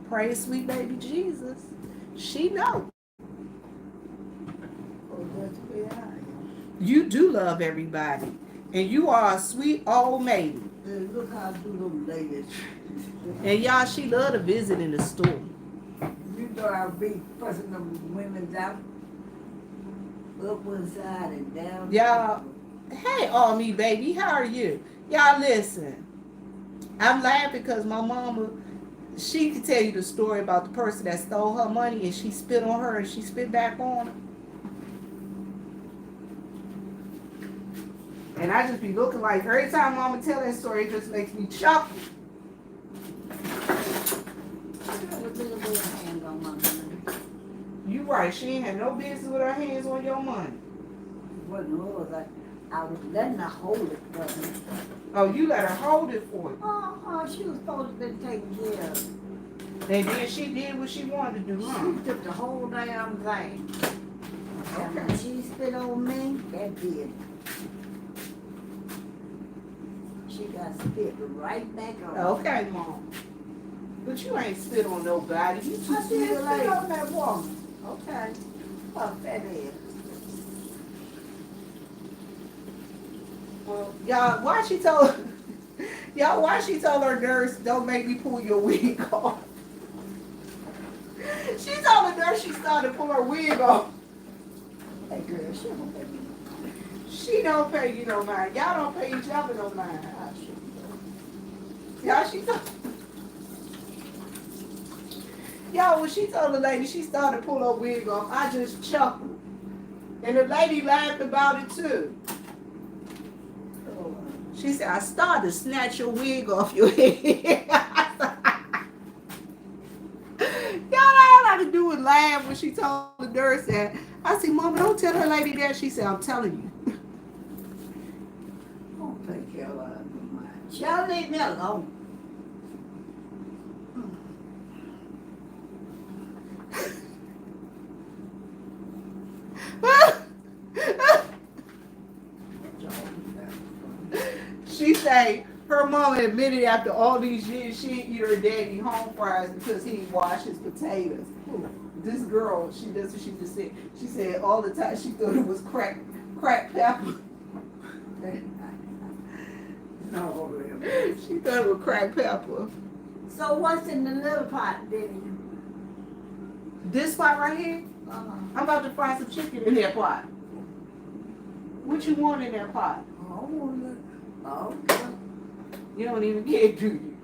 Praise sweet baby Jesus. She knows.
Oh, that's where I am.
You do love everybody. And you are a sweet old maiden.
And look how I do them ladies.
And y'all, she love to visit in the store.
You know I be fussing them women out. Up one side and down.
Y'all, hey, all me baby, how are you? Y'all listen. I'm laughing because my mama, she can tell you the story about the person that stole her money and she spit on her and she spit back on her. And I just be looking like every time mama tell that story, it just makes me chuckle. You right, she ain't had no business with her hands on your money.
Wasn't yours. I was letting her hold it for me.
Oh, you let her hold it for you.
She was supposed to be taking care of it.
And then she did what she wanted to do, huh?
She took the whole damn thing. And when she spit on me, that did. She got spit right back on me.
Okay, Mom. But you ain't spit on nobody. You too
I
sweet
did
a
spit
lady.
on that woman.
Okay.
Her fat ass.
Well, y'all, why she told y'all why she told her nurse, don't make me pull your wig off. She told the nurse she started to pull her wig off.
Hey girl, she don't pay me.
She don't pay you no mind. Y'all don't pay each other no mind.
Ah, shit.
Y'all, she told y'all, when she told the lady she started to pull her wig off, I just chuckled. And the lady laughed about it too.
Oh,
She said, I started to snatch your wig off your head. Y'all, all I had to do was laugh when she told the nurse that. I said, Mama, don't tell her lady that. She said, I'm telling you.
don't take care of her. Y'all leave me alone.
She say her mama admitted after all these years she didn't eat her daddy home fries because he didn't wash his potatoes. This girl, that's what she just said. She said all the time she thought it was cracked pepper.
No, really.
She thought it was cracked pepper.
So what's in the little pot, Denny?
This pot right here, I'm about to fry some chicken in that pot. What you want in that pot?
Oh,
You don't even care, do you?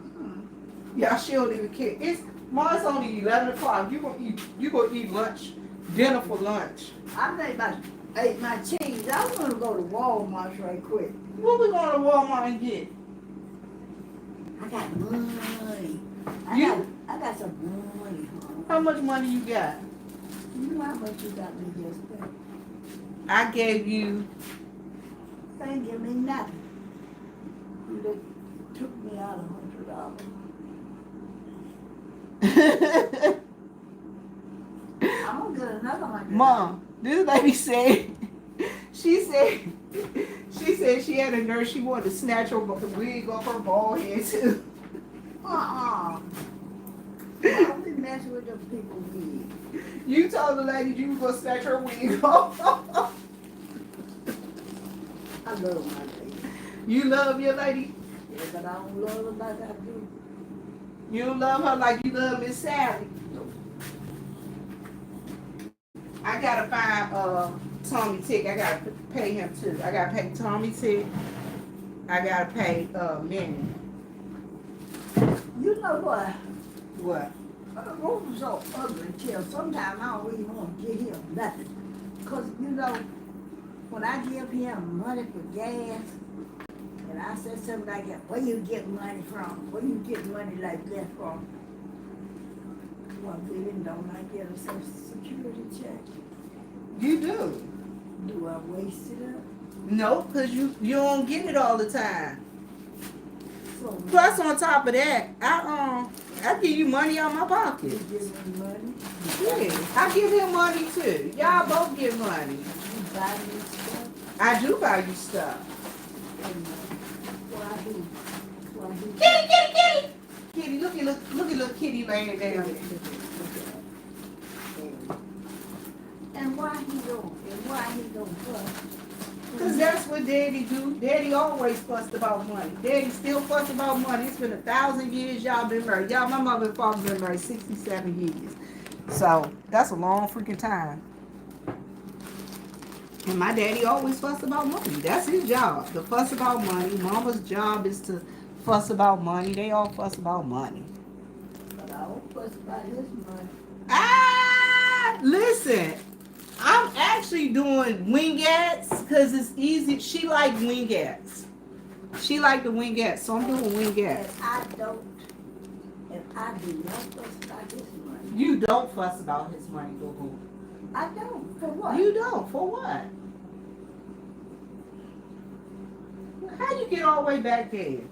Yeah, she don't even care. It's only 11 o'clock. You gonna eat lunch, dinner for lunch.
I ate my cheese. I'm gonna go to Walmart right quick.
What we going to Walmart and get?
I got money. I got some money, huh?
How much money you got?
You know how much you got me yesterday?
I gave you.
They ain't give me nothing. They took me out $100. I'm gonna get another $100.
Mom, this lady said, she said she had a nurse, she wanted to snatch her wig off her bald head too.
Don't be messing with them people wig.
You told the lady you was gonna snatch her wig off.
I love my lady.
You love your lady?
Yeah, but I don't love her like I do.
You don't love her like you love Miss Sally. I gotta find Tommy Tick. I gotta pay him too. I gotta pay Tommy Tick. I gotta pay Minnie.
You know what?
What?
Rufus so ugly till sometimes I don't even want to give him nothing. Because, you know, when I give him money for gas, and I said something like that, where you get money from? Where you get money like that from? Well, then don't I get a Social Security check?
You do.
Do I waste it up?
No, because you don't get it all the time.
So
Plus, on top of that, I give you money out my pocket.
you give me money?
Yeah, I give him money too. Y'all both get money.
You buy me stuff?
I do buy you stuff.
And why he? Why he?
Kitty, kitty, kitty. Kitty, look at little kitty laying down there.
And why he don't fuss?
Because that's what Daddy do. Daddy always fussed about money. Daddy still fuss about money. It's been 1,000 years y'all been married. Y'all, my mother and father been married 67 years. So that's a long freaking time. And my daddy always fussed about money. That's his job, to fuss about money. Mama's job is to fuss about money. They all fuss about money.
But I don't fuss about his money.
Listen. I'm actually doing wingettes because it's easy. She like wingettes. She like the wingettes, so I'm doing wingettes.
And I do not fuss about his money.
You don't fuss about his money, boo-boo.
I don't. For what?
You don't. For what? How you get all the way back there?
You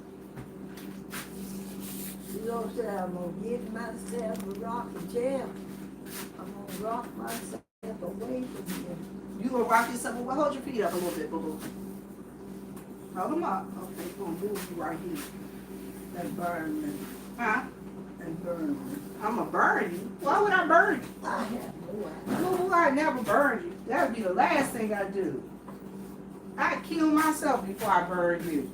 don't say I'm going to give myself a rocking chair. I'm going to rock myself away from him.
You gonna rock yourself? Well, hold your feet up a little bit, boo boo. Hold them up. Okay, you're gonna move you right here.
They burn me.
Huh?
They burn me.
I'm gonna burn you. Why would I burn you?
I have no idea.
Boo, I never burn you. That would be the last thing I do. I'd kill myself before I burn you.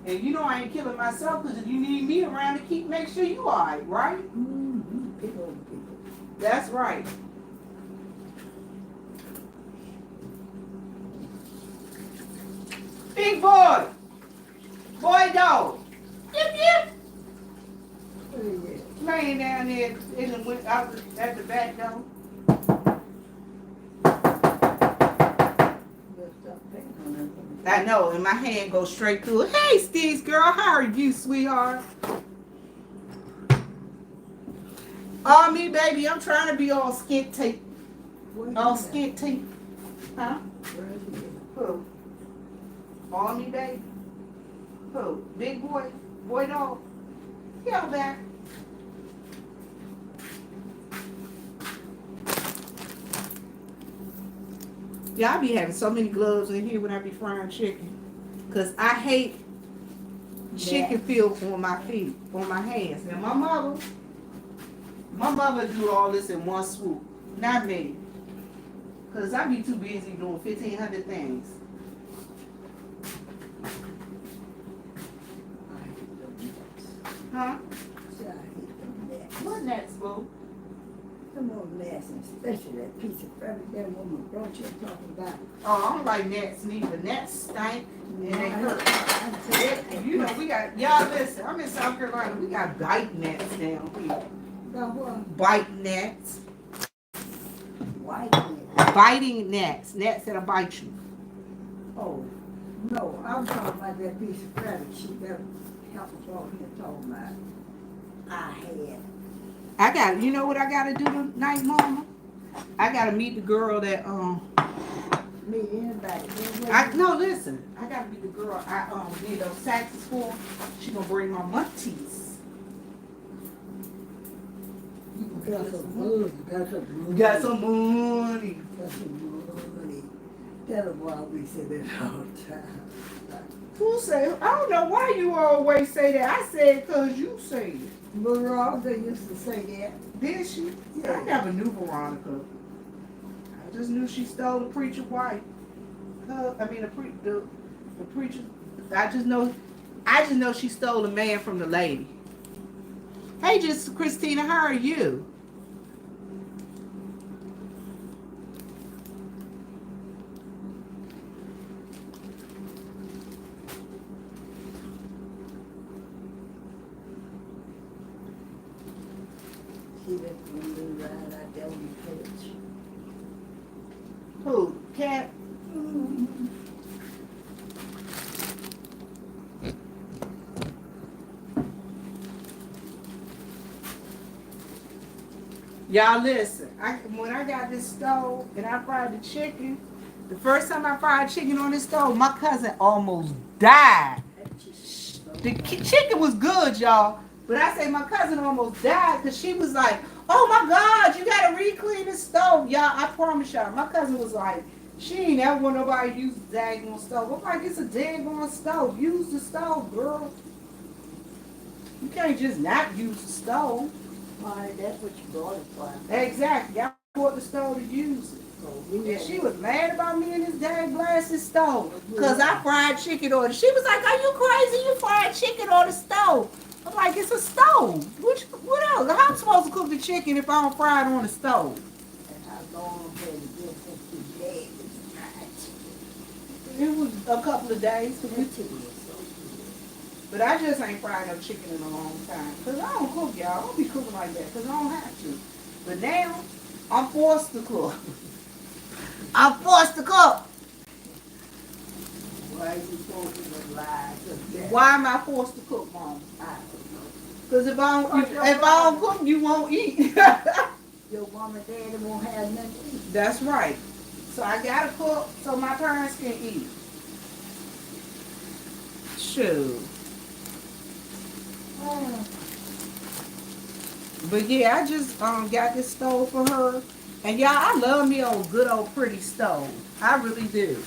And you know I ain't killing myself because you need me around to make sure you all right?
Mm-hmm. People.
That's right. Big boy. Boy dog. Yip yip.
Where is it?
Laying down there in the out at the back door.
There's something on it.
I know, and my hand goes straight through it. Hey, Steve's girl, how are you, sweetheart? Oh, me, baby, I'm trying to be all skint tape.
Where
All
is it?
skint tape. Huh?
Where is it?
Who? All me, baby. Who? Big boy? Boy dog? Get on back. Yeah, I be having so many gloves in here when I be frying chicken. Because I hate chicken feel on my feet, on my hands. Now, my mother do all this in one swoop. Not me. Because I be too busy doing 1,500 things.
I hate them nuts.
Huh?
See, I hate them nuts.
What next, boo?
Some of them nuts, especially that piece of fruit that woman brought you talking about.
Oh, I don't like gnats neither. Gnats stink and they hurt.
I
You know, we got, y'all listen, I'm in South Carolina. We got bite gnats down here.
Got what?
Bite gnats.
White nuts.
Biting gnats. Gnats that'll bite you.
Oh, no, I'm talking about that piece of fruit she got help us all here talking about. I had.
I got, you know what I gotta do tonight, mama? I gotta meet the girl that,
Meet anybody.
no, listen. I gotta meet the girl I, did those taxes for. She gonna bring my munties.
Got some money. Got some money.
Got some money.
Got some money. Tell them why we say that all the time.
Who say? I don't know why you always say that. I said because you say it.
Veronica used to say that.
Did she? I never knew Veronica. I just knew she stole the preacher wife. The preacher. I just know she stole a man from the lady. Hey, just Christina, how are you?
She left one little ride out there on the porch.
Who? Cat? Y'all listen, when I got this stove and I fried the chicken, the first time I fried chicken on this stove, my cousin almost died. The chicken was good, y'all, but I say my cousin almost died because she was like, oh my God, you gotta re-clean the stove. Y'all, I promise y'all, my cousin was like, she ain't ever want nobody to use the daggone stove. I'm like, it's a daggone stove. Use the stove, girl. You can't just not use the stove.
Why, that's what you bought it for.
Exactly. I bought the stove to use it.
So
And she was mad about me and this dang blasted stove. Because I fried chicken on it. She was like, are you crazy? You fried chicken on the stove. I'm like, it's a stove. What else? How am I supposed to cook the chicken if I don't fry it on the stove?
And how long has it been since you had this fried chicken?
It was a couple of days.
That chicken is so good.
But I just ain't fried no chicken in a long time. Because I don't cook, y'all. I don't be cooking like that. Because I don't have to. But now, I'm forced to cook. I'm forced to cook.
Why are you supposed to lie to that?
Why am I forced to cook, Mom?
I don't know.
Because if I don't cook, you won't eat.
Your mom and daddy won't have nothing to eat.
That's right. So I gotta cook so my parents can eat. Shoot. But yeah, I just got this stove for her. And y'all, I love me old good old pretty stove. I really do.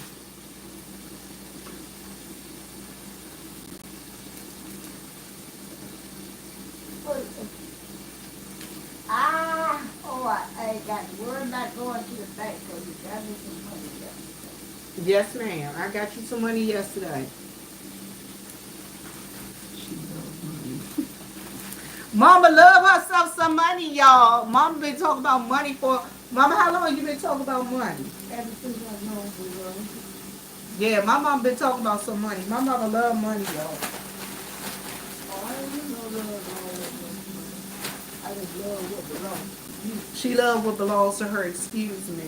I got word about going to the bank because you got me some money yesterday.
Yes, ma'am. I got you some money yesterday. She loves money. Mama love herself some money, y'all. Mama been talking about money for Mama. How long you been talking about money?
Ever since I know we were.
Yeah, my mom been talking about some money. My mama love money, y'all.
Oh, I didn't know all that much money. I just love what belongs to you.
She love what belongs to her. Excuse me.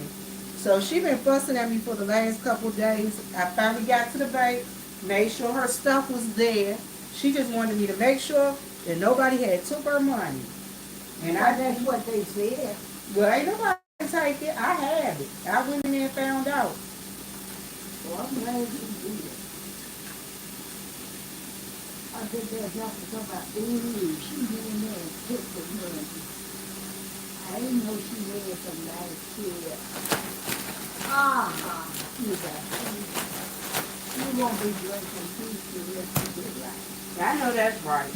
So she been fussing at me for the last couple of days. I finally got to the bank, made sure her stuff was there. She just wanted me to make sure that nobody had took her money. And
Well, that's what they said.
well, ain't nobody take it. I had it. I went in there and found out.
Well, I'm glad you did it. I think there's nothing to talk about. Ooh, she went in there and took the money. I didn't know she had some nice kid. You got you won't be drinking tea for the rest of your life.
I know that's right.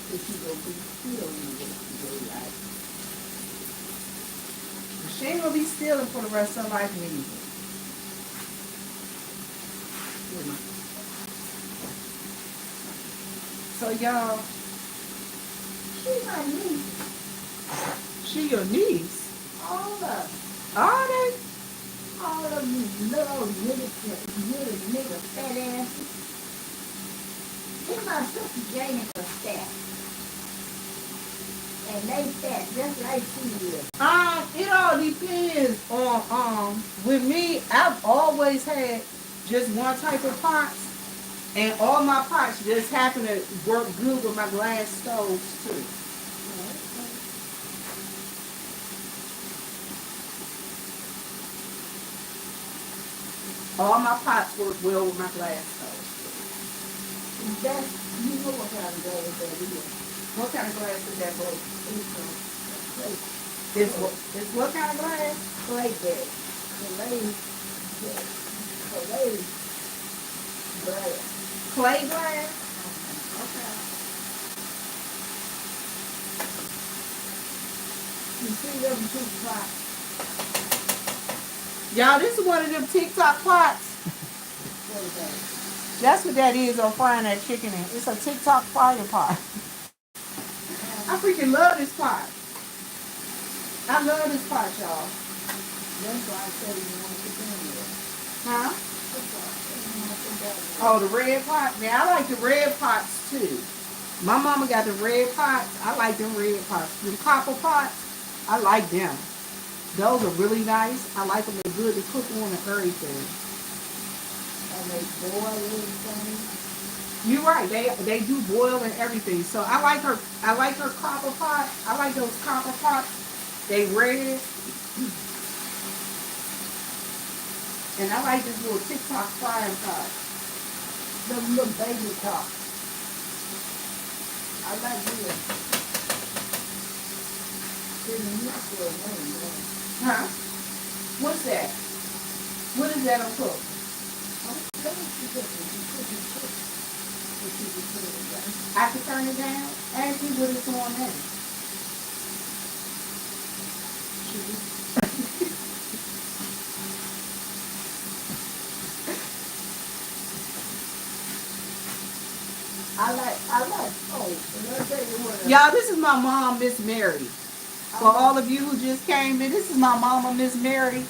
But you gonna be still in the rest of your life.
She ain't gonna be stealing for the rest of her life neither. So y'all,
She my niece.
she your niece.
All of them.
All they
All of you little nigga fat asses. See, my sister Janie was fat. And they fat just like she is.
it all depends on with me, I've always had just one type of pots. And all my pots just happen to work good with my glass stoves too. All my pots work well with my glass stoves.
That, you know what kind of glass that is.
What kind of glass is that, boy?
It's
It's what kind of glass?
clay bed. Clay glass.
Clay glass?
Okay. You see them two pots?
Y'all, this is one of them TikTok pots.
What is that?
That's what that is on frying that chicken in. It's a TikTok frying pot. I freaking love this pot. I love this pot, y'all.
That's why I said you want to put in there.
Huh?
That's why I said you want to put that in.
Oh, the red pot? Now, I like the red pots, too. My mama got the red pots. I like them red pots. Them copper pots, I like them. Those are really nice. I like them. They're good to cook on and everything.
And they boil everything.
You're right. They do boil and everything. So I like her copper pot. I like those copper pots. They red. And I like this little TikTok frying pot.
Them little baby tops. I like this. Didn't look for a name, man.
Huh? What's that? What is that on cook?
Tell me what you put in. You put in chicken. What you can put in there.
I can turn it down. Ask me what it's on there.
And I'll tell you what.
Y'all, this is my mom, Miss Mary. For all of you who just came in, this is my mama, Miss Mary.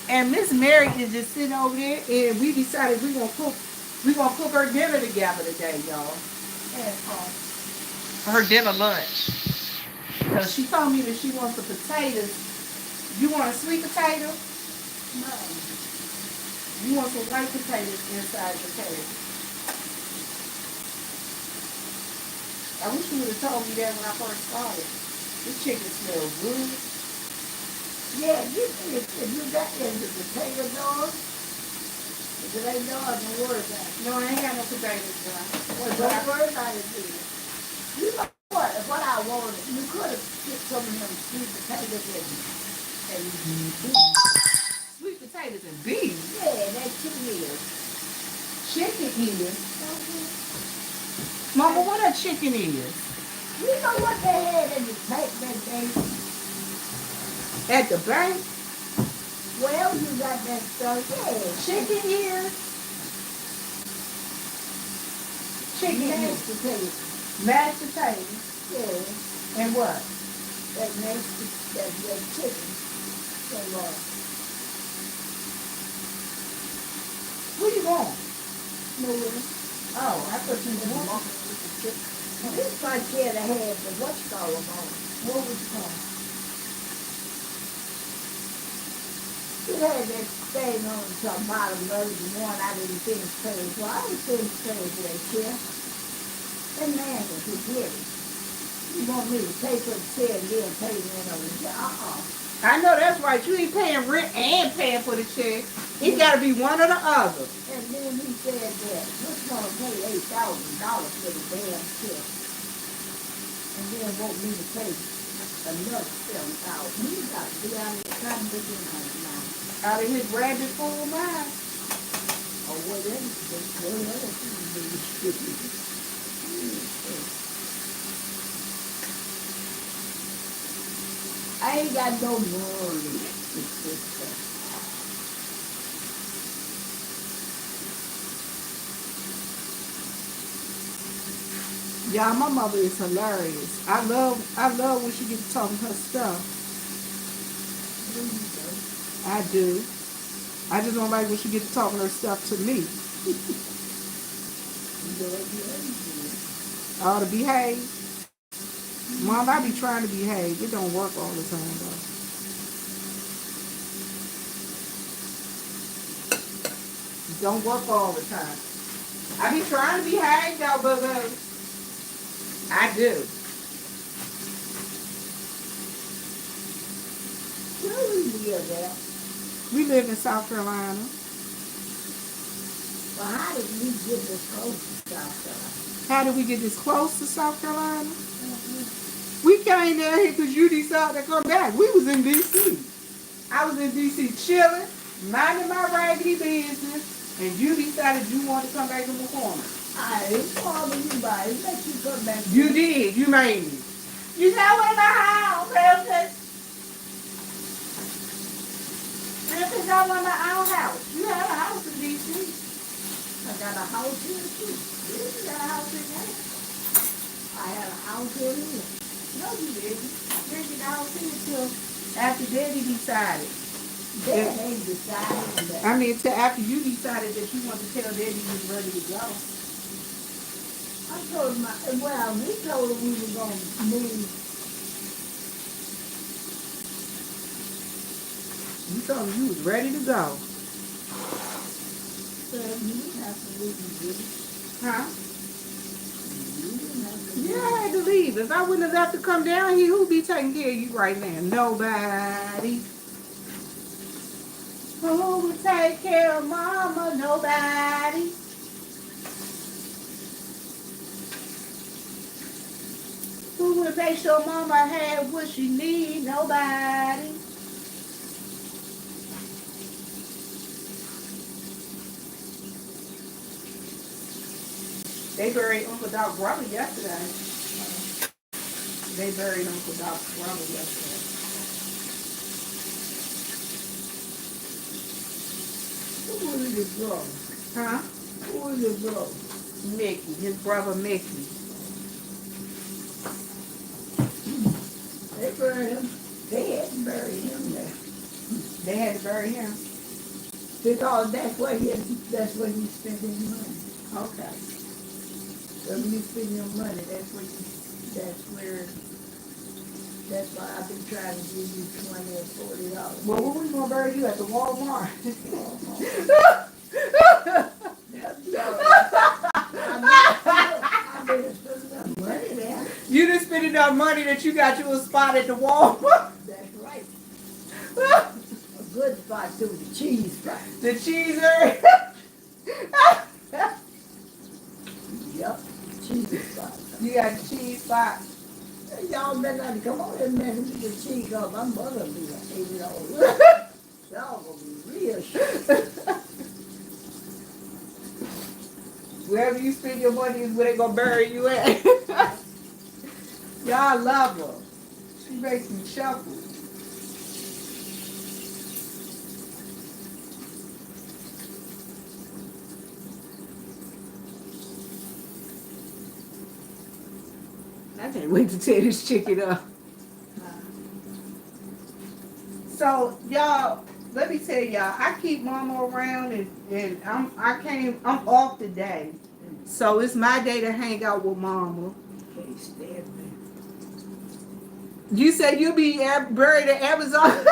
And Miss Mary is just sitting over there, and we decided we're gonna cook her dinner together today, y'all. Her dinner lunch. Because she told me that she wants the potatoes. You want a sweet potato?
No.
You want some white potatoes inside the potato. I wish you would have told me that when I first started. This chicken smells good.
Yeah, if you got the potato dogs, if it ain't dogs, don't worry about it.
No, I ain't got no potatoes, John.
Well, don't worry about it, dude. You know wanted, you could have put some of them sweet potatoes and
Sweet potatoes and beans.
yeah, that chicken is.
Chicken ears. Mama, what a chicken is?
You know what they had in the bank that day?
At the bank?
Well, you got that stuff, yeah.
Chicken ears. Chicken
Mashed
ears.
potatoes.
Mashed potatoes.
Yeah,
And what?
that chicken. So,
What do you want?
no,
Oh, I thought you wanted.
this my kid I had the what's called them on.
What was it called?
It had that thing on the bottom of the one I didn't finish paying for. I was finished paying for that chair. That man was forgetting. You want me to pay for the chair and then pay rent on it?
I know that's right. You ain't paying rent and paying for the check. It got to be one or the other.
And then he said that we're gonna pay $8,000 for the damn chair. And then want me to pay another $7,000. He got to be out of the cotton picking now.
Out of his rabbit full mind.
Or whatever. I ain't got no money.
Y'all, my mother is hilarious. I love when she gets to talking her stuff. I do. I just don't like when she gets to talking her stuff to me. Ought to behave. Mom, I be trying to behave. It don't work all the time, though. It don't work all the time. I be trying to behave, though, but I do.
Where we live at?
We live in South Carolina.
Well, how did we get this close to South Carolina?
How did we get this close to South Carolina? We came down here because you decided to come back. We was in D.C. I was in D.C. chilling, minding my raggedy business, and you decided you wanted to come back to McCormick.
I ain't calling you by it. Let you come back.
You did. You made me. You said, I want my house, Elton. Elton, I want my own house. You have a house in D.C.
I got a house here too.
You got a house in there.
I had a house here here.
No, you didn't. You didn't get the house in until after Daddy decided.
Dad ain't decided that.
I mean, until after you decided that you wanted to tell Daddy you was ready to go.
I told him, well, we told him we were going to move.
You told him you was ready to go.
So you didn't have to leave, did you?
Huh?
You didn't have to leave.
Yeah, I had to leave. If I wouldn't have left to come down here, who'd be taking care of you right now? Nobody. Who would take care of Mama? Nobody. Who would make sure Mama had what she need? Nobody. They buried Uncle Doc's brother yesterday. They buried Uncle Doc's brother yesterday.
Who was your brother?
Huh?
Who was your brother?
Mickey, his brother Mickey.
They buried him. They had to bury him there.
They had to bury him.
Because that's where he spent his money.
Okay.
When you spend your money, that's why I've been trying to give you $20 or $40.
Well, where we gonna bury you at the Walmart?
I've been spending that money there.
You done spent enough money that you got you a spot at the Walmart.
That's right. A good spot too, the cheese spot.
The cheeser.
Yep, cheese spot.
You got the cheese spot.
Y'all better not come on and mess with the cheese up. My mother be like 80 old. Y'all gonna be real shit.
Wherever you spend your money is where they gonna bury you at. Y'all love her. She makes me chuckle. I can't wait to tear this chicken up. So y'all, let me tell y'all, I keep mama around and I'm off today. So it's my day to hang out with mama.
Can't stand me.
You said you'll be buried at Amazon.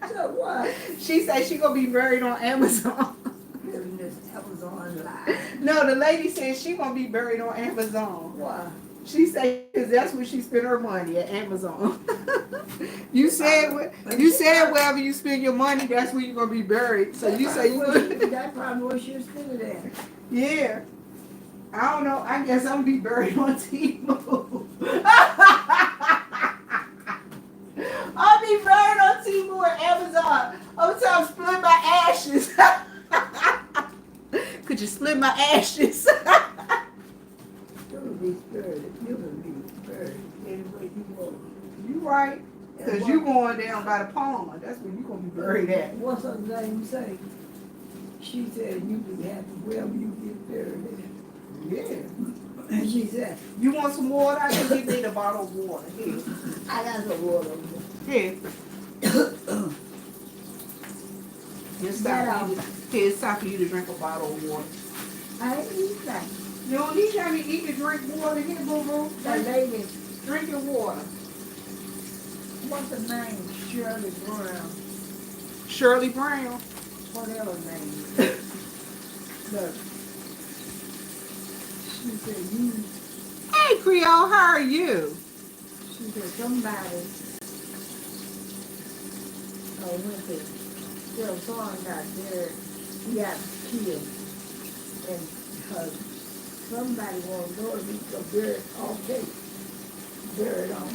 So what?
She said she gonna be buried on Amazon.
Living this Amazon life.
No, the lady said she gonna be buried on Amazon.
Why?
She said because that's where she spent her money, at Amazon. You said wherever you spend your money, that's where you're gonna be buried. So you say
That's probably where she was spending it at.
yeah. I don't know. I guess I'm gonna be buried on T-Move. I'll be buried on T-Move or Amazon. I'm trying to split my ashes. Could you split my ashes?
You will be buried. You will be buried any way you want.
You right. Because you going down by the pond. That's where you going to be buried at.
What's her name say? She said you be happy wherever you get buried at.
Yeah.
And she said,
You want some water? I can give me the bottle of water. Here.
I got some water.
Here. It's time for you to drink a bottle of water.
I ain't eat that.
You don't need time to eat to drink water. Here, boo-boo.
That lady,
Drink your water.
what's her name? Shirley Brown.
Shirley Brown.
Whatever her name is. Look. She said,
Hey, Creole, how are you?
she said, somebody went to tell someone got there, he got killed. And somebody won't know if he could bury it buried on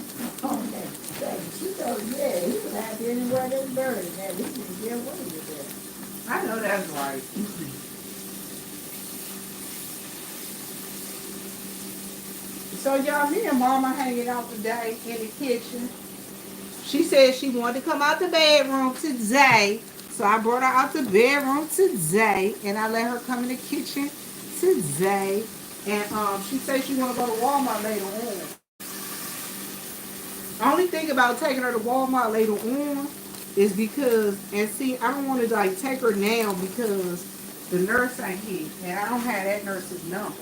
that thing. She told him, yeah, he was happy anywhere they buried him. And he didn't get away with that.
I know that's right. So y'all, me and Mama hanging out today in the kitchen. She said she wanted to come out the bedroom today. So I brought her out the bedroom today. And I let her come in the kitchen today. And she said she want to go to Walmart later on. Only thing about taking her to Walmart later on is because, and see, I don't want to like take her now because the nurse ain't here. And I don't have that nurse's number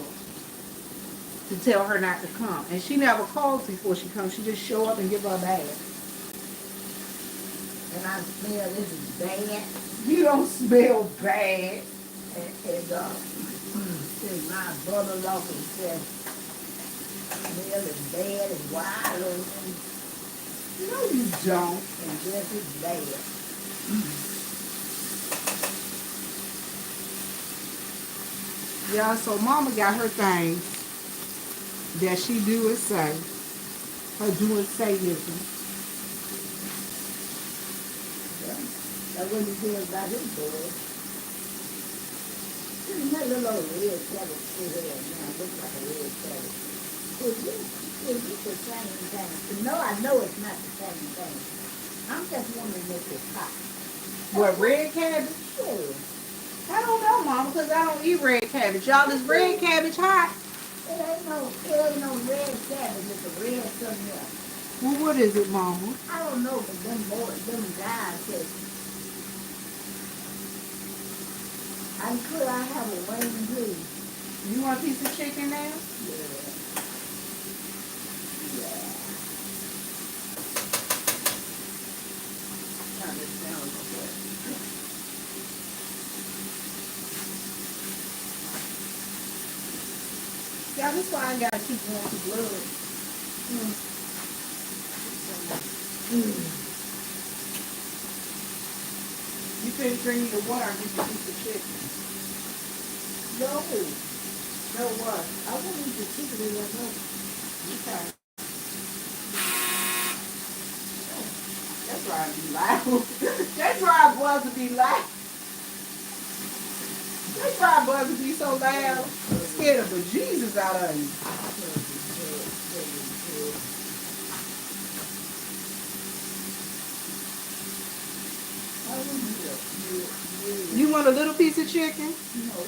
to tell her not to come. And she never calls before she comes. She just show up and give her a bath.
And I smell this is bad.
You don't smell bad.
And my brother-in-law said, smell is bad and wild and
No, you don't.
yes, it's bad.
Yeah, so Mama got her things that she do and say. Her do and say listen.
That's what he said about his boy. That little old red cabbage still here now, looks like a red cabbage. Is this the same thing? No, I know it's not the same thing. I'm just wondering if it's hot.
What, red cabbage?
Yeah.
I don't know, Mama, because I don't eat red cabbage. Y'all, is red cabbage hot?
It ain't no red cabbage, it's a red something else.
Well, what is it, Mama?
I don't know, but them guys said, I have a wing too.
You want a piece of chicken now?
Yeah.
Turn this down a little bit. Yeah, that's why I gotta keep going to blood. You finish drinking your water and get a piece of chicken.
No what? I wouldn't eat the chicken in that milk.
Okay. trying to be loud. They try boys to be loud. They try boys to be so loud. Scared the bejesus out of you. You want a little piece of chicken?
No.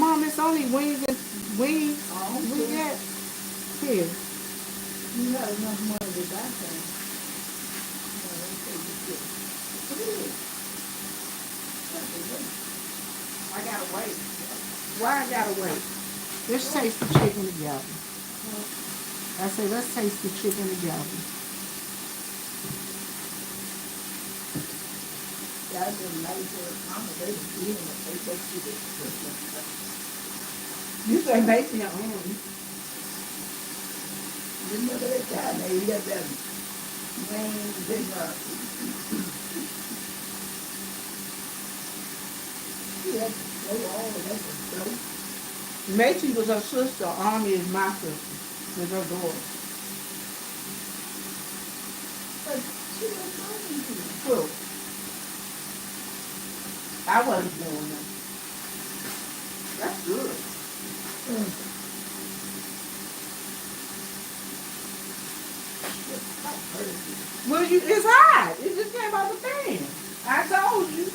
Mom, it's only wings and wings. We got here.
You have enough money to buy things.
I gotta wait. Why I gotta wait? Let's taste the chicken together. I say let's taste the chicken together.
That's a nice accommodation. They take you to
You say make your own.
remember that time they had that main dinner. Yeah, they all that was dope.
Macy was her sister. Army is my sister. With her daughter.
But she was talking to me.
Who? I wasn't doing that. That's good. Well, it's hot. It just came out the pan. I told you.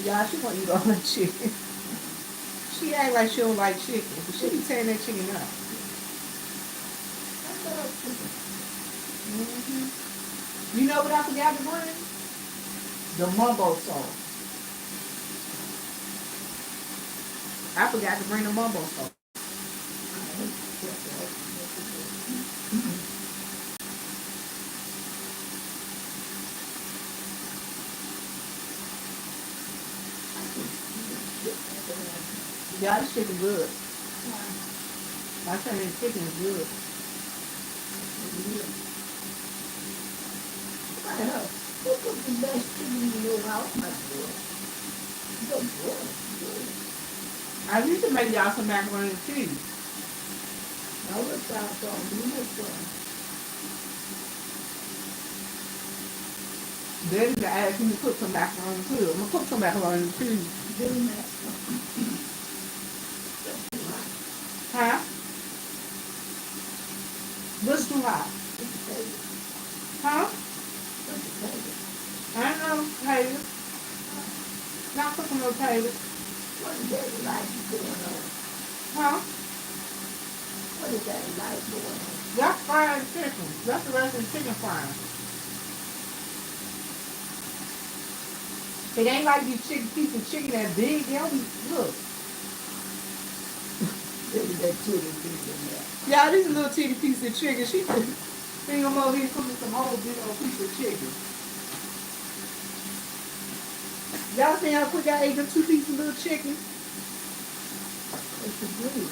Y'all, she won't eat all that chicken. She act like she don't like chicken, but she be tearing that chicken up. You know what I forgot to bring? The mumbo sauce. I forgot to bring the mumbo sauce. Y'all, this chicken good. I tell you, the chicken is good.
Who cooked the best chicken in your house? My boy. Your boy.
I used to make y'all some macaroni and cheese.
Now let's start from you next one.
Then to ask me to cook some macaroni too. I'm gonna cook some macaroni and cheese.
Doing that.
Huh? What's too hot? Huh? I don't know, Taylor. Not cooking no Taylor.
What is that life going on?
Huh?
What is that life going on?
That's fried chicken. That's the rest of the chicken frying. It ain't like these chicken pieces of chicken that big. They don't be, look.
Look at that chicken piece in there.
Y'all, this is a little teeny piece of chicken. She bring them over here cooking some whole big old piece of chicken. Y'all see how quick I ate them 2 pieces of little chicken?
It's the greedy.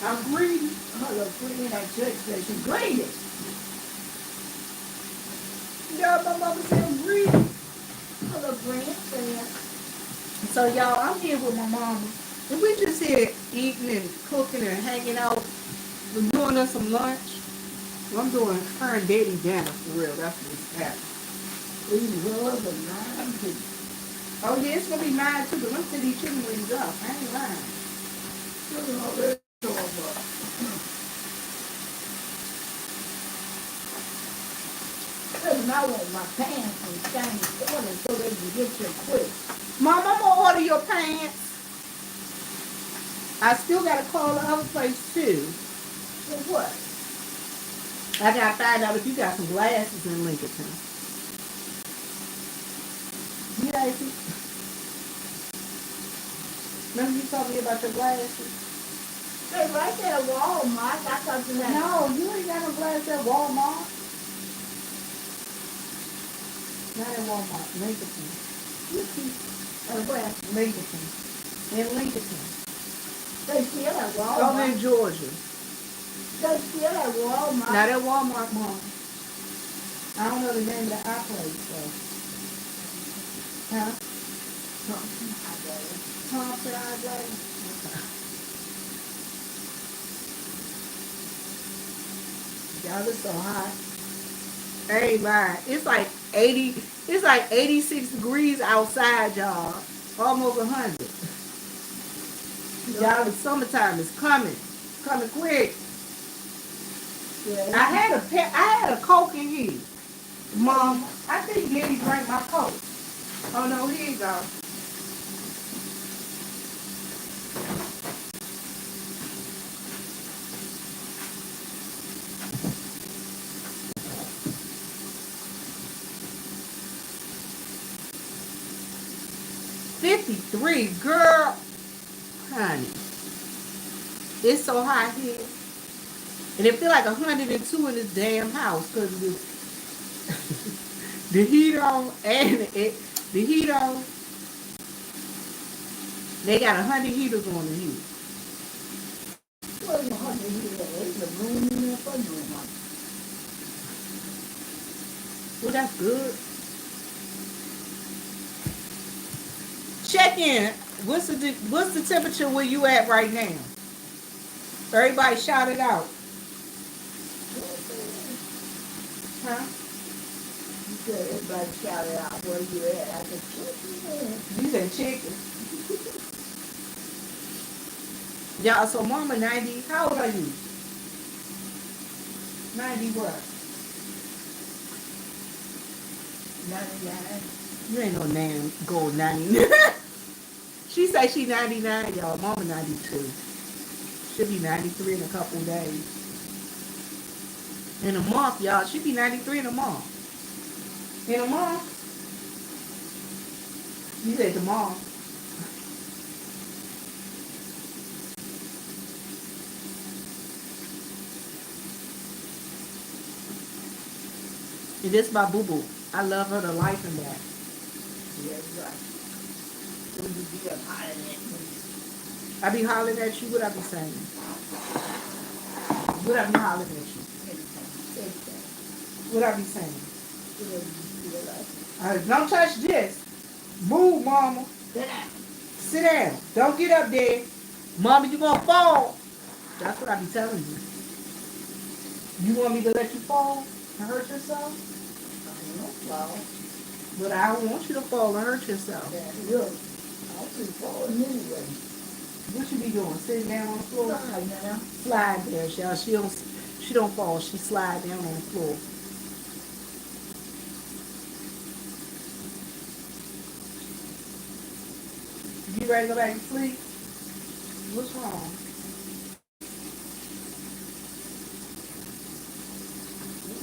I'm greedy.
Oh, look, put in that church station. Greedy!
Y'all, my mama said I'm greedy.
Oh, look, Brent said.
So y'all, I'm here with my mama. And we just here eating and cooking and hanging out. We're doing us some lunch. Well, I'm doing her and Daddy dinner for real. That's what's happening.
We love the nine people.
Oh yeah, it's gonna be mine too, but let's see these chicken wings up. I ain't lying.
Look at all that stuff up. Listen, I want my pants and shiny order so they can get you quick.
Mom, I'm gonna order your pants. I still gotta call the other place too.
For what?
I gotta find out if you got some glasses in Lincoln. Yeah, I see. Remember you told me about your glasses?
They right there at Walmart. I thought you had.
No, you ain't got no glasses at Walmart. Not at Walmart. Lincoln.
Where?
Lincoln. In Lincoln.
They still at
Oh,
Walmart.
in Georgia.
They still at Walmart.
Not at Walmart, Mom. I don't know the name of the eye place, though. Huh? Thompson eyeglasses? Okay.
Y'all is so hot.
I ain't lying. It's like 80, it's like 86 degrees outside, y'all. Almost 100. Y'all, the summertime is coming. Coming quick.
Yeah.
I had a Coke in here. Mom, I think Daddy drank my Coke. Oh no, here you go. $53, girl. Honey. It's so hot here. And it feel like 102 in this damn house because the heat on and the heat on. They got 100 heaters on in here.
Well, you hardly hear that. There's a room in there for you.
Well, that's good. Check in. What's the temperature where you at right now? Everybody shout it out. Huh?
You said everybody shout it out where you at. I said, chicken.
You said chicken. Y'all, so mama 90. How old are you? 90 what?
99.
You ain't no damn gold 99. She say she 99, y'all. Mama 92. She'll be 93 in a couple of days. In a month, y'all. She'll be 93 in a month. In a month? You said tomorrow. And this my boo-boo. I love her to life and that.
Yeah, right. When you be up hollering at me.
I be hollering at you. What I be saying? What I be hollering at you?
Anything.
What I be saying?
Whatever you feel like.
Don't touch this. Move, mama.
Sit down.
Sit down. Don't get up there. Mama, you gonna fall. That's what I be telling you. You want me to let you fall and hurt yourself?
I don't fall.
But I don't want you to fall and hurt yourself.
Yeah, look. I'll be falling anyway.
What you be doing? Sitting down on the floor?
Slide now.
Slide there, y'all. She don't fall. She slide down on the floor. You ready to go back to sleep? What's wrong?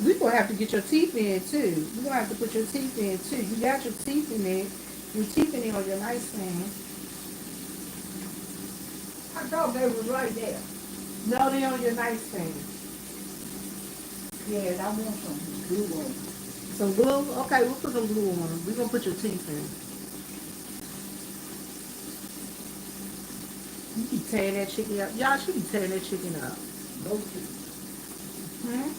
We're going to have to get your teeth in, too. We're going to have to put your teeth in, too. You got your teeth in there. Your teeth in there on your nightstand.
I thought they was right there.
No, they on your nightstand.
Yeah, and I want some glue on.
Some glue? Okay, we'll put some glue on. We're going to put your teeth in. You keep tearing that chicken up. Y'all should be tearing that chicken up.
No teeth.
Hmm?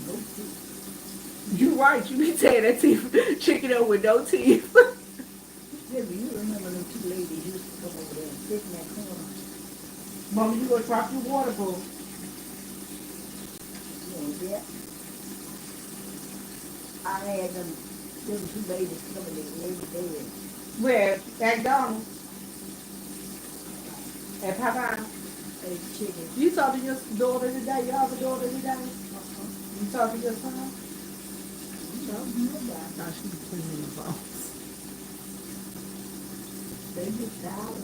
No teeth.
You right. You be tearing that chicken up with no teeth.
Debbie, you remember them two ladies used to come over there and sit in that corner?
Mama, you gonna drop your water bowl.
You know, yeah. I had them two ladies coming in every day.
Where? At McDonald's? At Popeye?
Ate chicken.
You talk to your daughter today? You have a daughter today? You talk to your son?
You know, nobody.
No, she be cleaning the bones.
They get tired.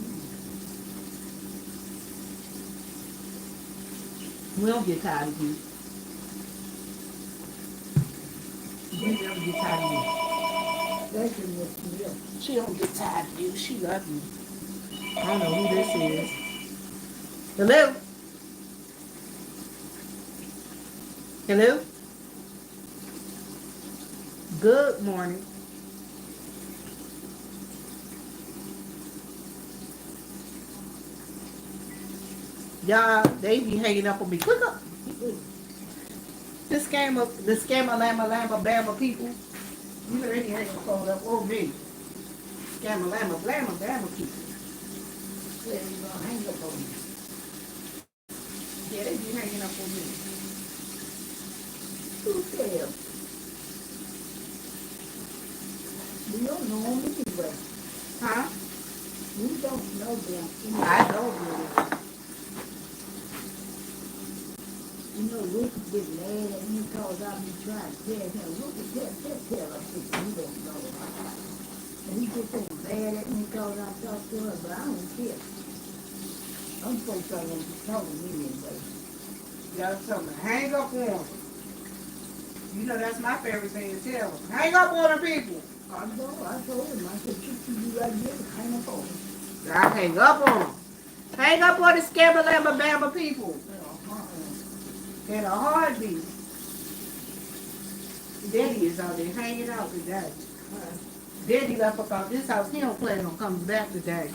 We don't get tired of you. We never get tired of you.
That's in this milk.
She don't get tired of you. She love you. I don't know who this is. Hello? Hello? Good morning. Y'all, they be hanging up on me. Quick up. The scammer, lama, bama people. You know they be hanging up on me. Scammer, lama, bama people.
Said he's gonna hang up on you.
Yeah, they be hanging up on me.
Who cares? We don't know them anyway.
Huh?
We don't know them
I
anyway.
don't really.
You know, Ricky get mad at me because I be trying to tell him, Ricky, tell us if you don't know. And he gets so mad at me because I talk to her, but I don't care. I'm supposed to be talking to me anyway.
Y'all tell me, hang up on them. You know that's my favorite thing to tell them. Hang up on the people.
I know, I told him, I said, you right here, hang up on him.
I hang up on them. Hang up on the scammer lamba bamba people. In a heartbeat. Daddy is out there hanging out today. Daddy left up out this house. He don't plan on coming back today.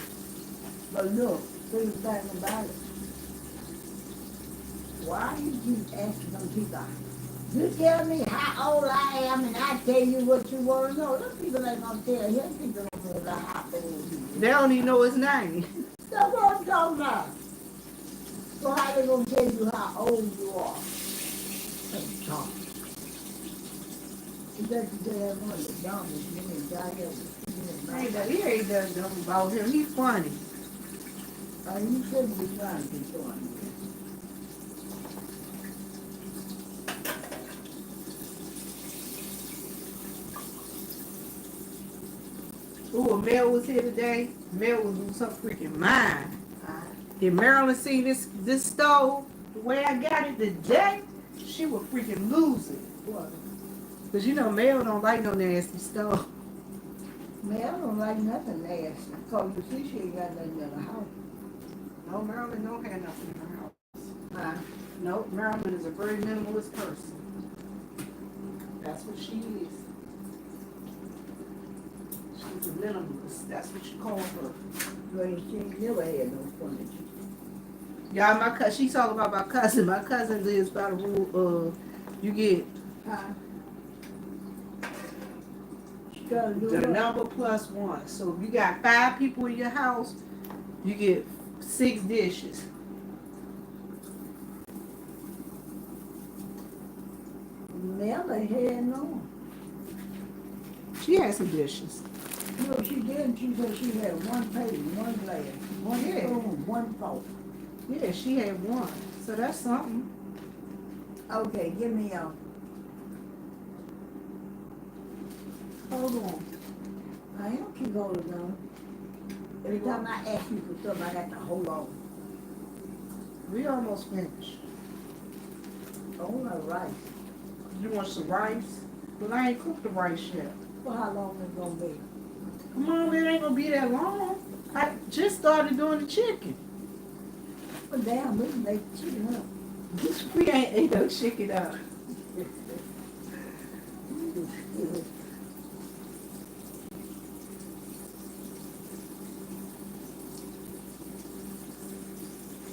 But look, think back about it. Why you keep asking them people? You tell me how old I am and I tell you what you want to know. Them people ain't gonna tell him. People don't know how old he is.
They don't even know his name.
That's what I'm talking about. So how they gonna tell you how old you are? That's talk. You better tell one of the dumbest men out here.
He ain't done nothing about him. He's funny.
You shouldn't be trying to be funny.
Ooh, Mel was here today. Mel was lose her freaking mind. If Marilyn see this stove, the way I got it today, she would freaking lose it.
What?
Cause you know Mel don't like no nasty stove.
Man, I don't like nothing nasty. Cause you see she ain't got nothing in the house.
No, Marilyn don't have nothing in her house.
Huh?
No, Marilyn is a very minimalist person. That's what she is. She's a minimalist. That's what you call her.
But she ain't never had no furniture.
Y'all, my cousin, she talking about my cousin. My cousin lives by the rule you get
Huh? She gotta do
the
what?
number plus one. So if you got 5 people in your house, you get 6 dishes.
Never had no.
She has some dishes.
No, she didn't. She said she had one plate, one glass, one
Yeah.
spoon, one fork.
Yeah, she had one. So that's something.
Okay, give me
Hold on.
I don't keep holding on. Every time I ask you for something, I got to hold on.
We almost finished.
Oh, my rice.
You want some rice? But I ain't cooked the rice yet.
For how long it's gonna be?
Come on, it ain't gonna be that long. I just started doing the chicken.
Well, damn, we can make chicken up.
We ain't ate no chicken up.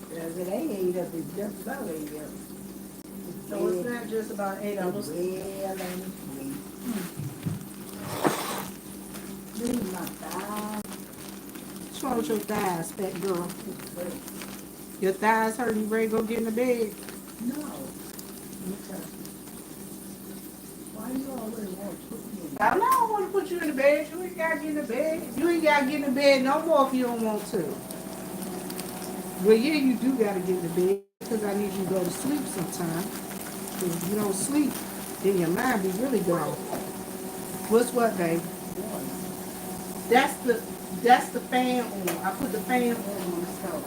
Because it ain't ate up, it's just about ate up.
So it's not just about 8 hours.
Well, and sweet. Leave my thighs.
What's wrong with your thighs, fat girl? Your thighs hurting, you ready to go get in the bed?
No. Okay. Why you always want to put me in?
I don't want to put you in the bed. You ain't got to get in the bed. You ain't got to get in the bed no more if you don't want to. Well, yeah, you do got to get in the bed because I need you to go to sleep sometime. If you don't sleep, then your mind be really gone. What's what, babe? That's the fan on. I put the fan on the stove.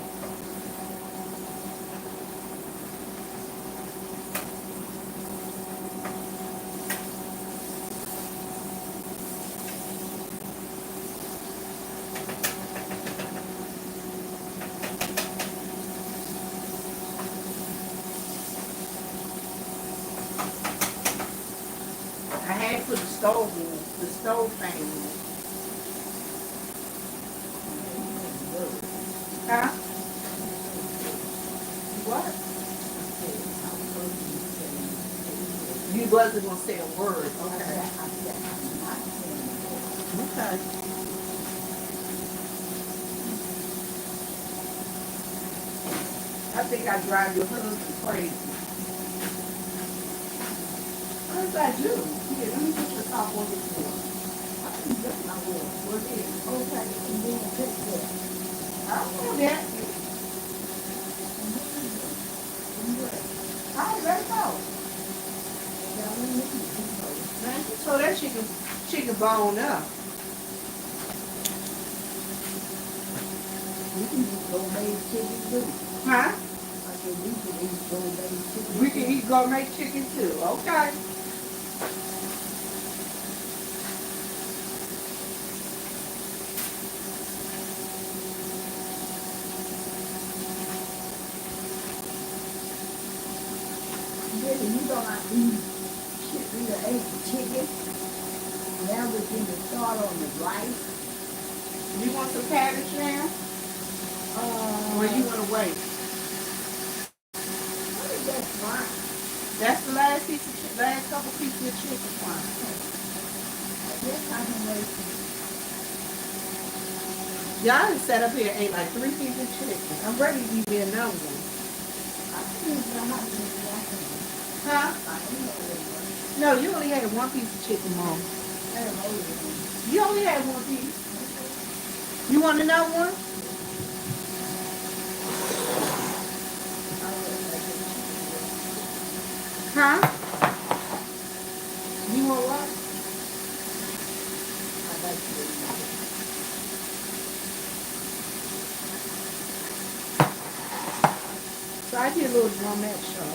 I had to put the stove on, the stove fan on. Huh? What? You wasn't gonna say a word. Okay. Okay. I think I drive your husband crazy.
Yes, I do. Here, let me put your top on this one. I can get my water. What's it? Okay, and then take that.
I don't know that. I don't let it go. Man, she tore that chicken bone up.
We can just go make chicken too.
Huh?
I said we can eat go make chicken.
We can eat gourmet chicken too. Okay.
Yeah, you gonna eat ate the chicken. Now we're going to start on the rice.
You want some cabbage now? Or you want to wait?
What is that fine?
That's the last couple pieces of chicken fine.
I guess I can wait.
Y'all done sat up here and ate like 3 pieces of chicken. I'm ready to give me another one.
I think it's not happening.
Huh?
I ain't know it.
No, you only had 1 piece of chicken, Mom.
I don't know it.
You only had 1 piece. You want another one? Huh? You want what?
I like it.
So I did a little drumette show.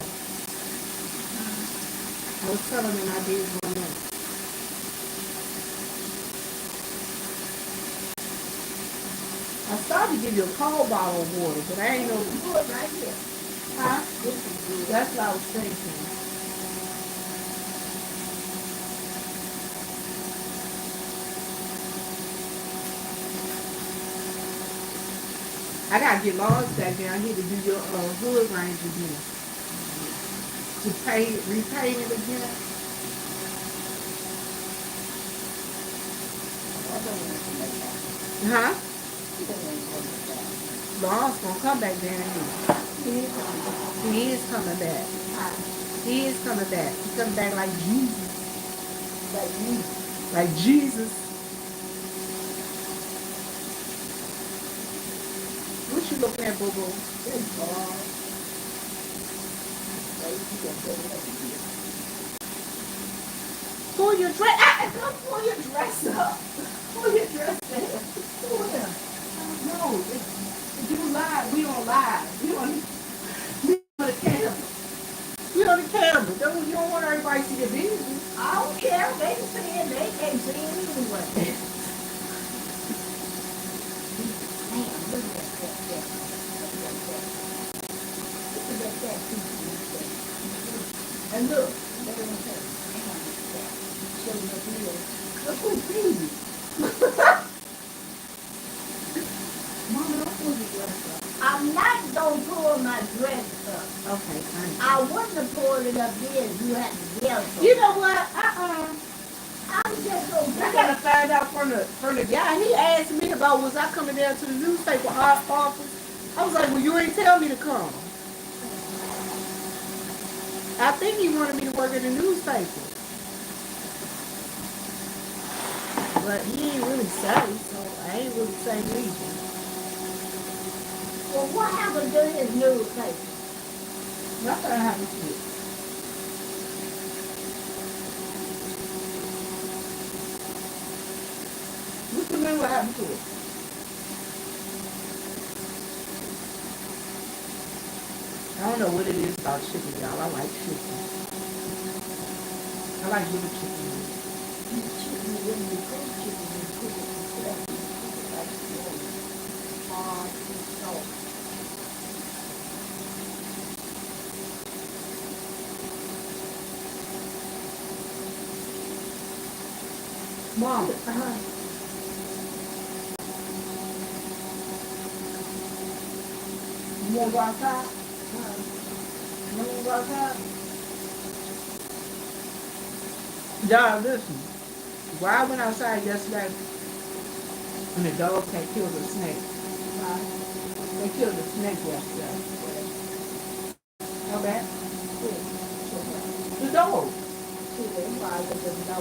I was telling them I did drumette. I started to give you a cold bottle of water, but I ain't know.
Good right here.
Huh?
This is good.
That's what I was thinking. I gotta get Lois back down here to do your hood range again. To repaint it again.
I don't want to make that.
Huh?
I don't want to make that.
Lois gonna come back down here. He is coming back. He is coming back. He's coming back like Jesus.
Like me.
Like Jesus. What you looking at, boo boo?
This ball. Like, you can put it up here.
Pull your dress. Ah, don't pull your dress up. Pull your dress down.
Pull it up.
No, if you live, we on live. We on the camera. We on the camera. You don't want everybody to see your business.
I don't care. They can see it. They can't see it anyway. Man, look at that. Look at that piece. And look. Look at that. Show me the deal. Look who's baby. Mama, don't pull your dress up. I'm not going to pull my dress up.
Okay, thank you.
I wouldn't have pulled it up there if you had to yell for
You
me.
know what?
I'm just going to
I gotta find out from the guy. He asked me about was I coming down to the newspaper office. I was like, well, you ain't tell me to come. I think he wanted me to work at the newspaper. But he ain't really say, so I ain't really say anything.
Well, what happened to his newspaper?
Nothing happened to it. What you mean what happened to it? I don't know what it is about chicken, y'all. I like chicken. I like little chicken.
Chicken, when you cook chicken, you cook it yourself. You cook it like you want it. Hard and soft.
Mom, you want to go outside? You want to go outside? Y'all, listen. While I went outside yesterday, and the dogs had killed a snake. They killed a snake yesterday. How bad? The dog.
see that's why I just know.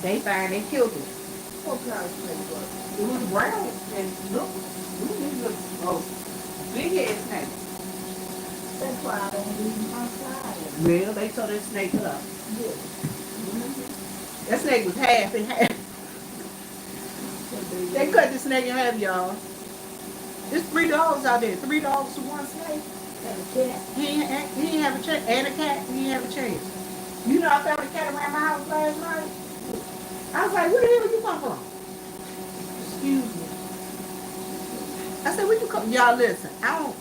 They find they killed it.
What kind of snake was it?
It was brown and look, these look oh, big head snake.
That's why I don't leave them outside.
Well, they tore that snake up.
Yeah.
That snake was half and half. They cut the snake in half, y'all. There's 3 dogs out there. 3 dogs to 1 snake.
And a cat.
He ain't have a chance. And a cat, he ain't have a chance. You know, I found a cat around my house last night. I was like, where the hell did you come from? Excuse me. I said, where you come? Y'all listen, I don't.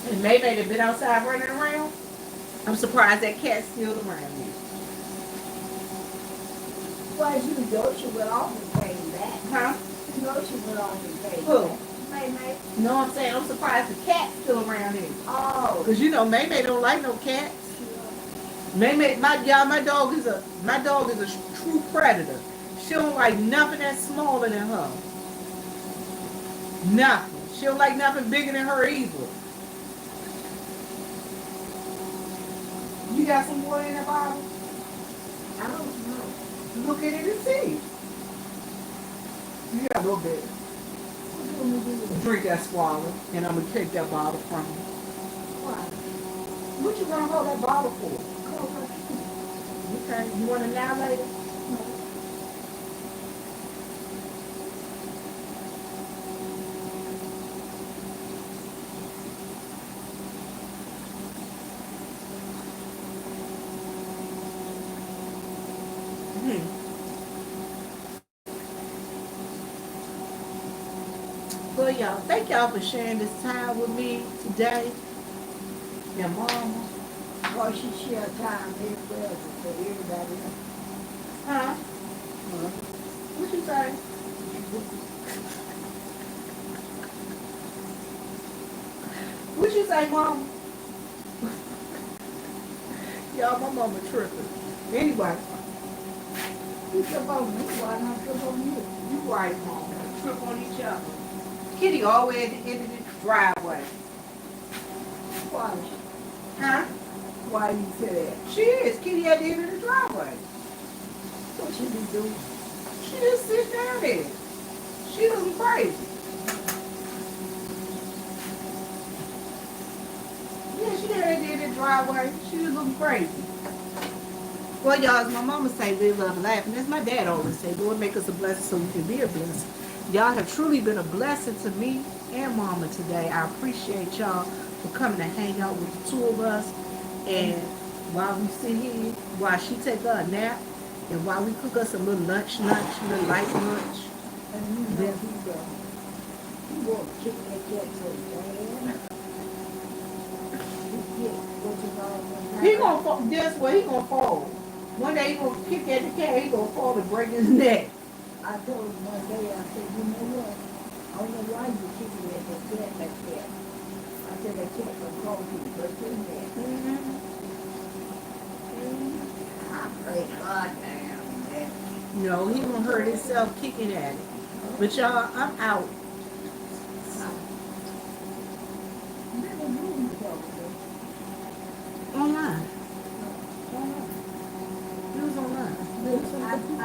And maybe they've been outside running around. I'm surprised that cat's still around me.
Well, you know she went off and came back.
Huh?
You know she went off and came
Who?
back. May.
You know what I'm saying? I'm surprised the cat's still around here.
Oh.
Cause you know, May don't like no cats. May, my dog is a true predator. She don't like nothing that's smaller than her. Nothing. She don't like nothing bigger than her either. You got some water in that bottle?
I don't know.
Look at it and see. You got a little bit.
What do we do with it?
Drink that swallow, and I'm gonna take that bottle from you.
Why?
What you gonna hold that bottle for?
Cover.
Okay, you want it now later? Well, y'all, thank y'all for sharing this time with me today. Your mama.
Or she share time everywhere for everybody else.
Huh? What you say? What you say, mama? Y'all, my mama tripping. Anyway.
You trip on me, why not trip on you?
You right, mama. Trip on each other. Kitty always at the end of the driveway.
Why?
Huh?
Why you say that?
She is. Kitty at the end of the driveway.
What you be doing?
She just sits down there. She looking crazy. Yeah, she there at the end of the driveway. She just looking crazy. Well, y'all, as my mama say, live, love, and laugh. And as my dad always say, Lord, make us a blessing so we can be a blessing. Y'all have truly been a blessing to me and mama today. I appreciate y'all for coming to hang out with the 2 of us. And while we sit here, while she take her a nap, and while we cook us a little lunch, little light lunch.
And you know he won't kick that cat so bad.
He gonna fall, guess what? He gonna fall. One day he gonna kick at the cat, he gonna fall and break his neck.
I told him one day, I said, you know what? I don't know why you kicking at that cat like that. I said, that cat gonna call you, break your neck. I pray God damn that.
No, he gonna hurt himself kicking at it. But y'all, I'm out.
Never knew you
Online. He was online.
talking.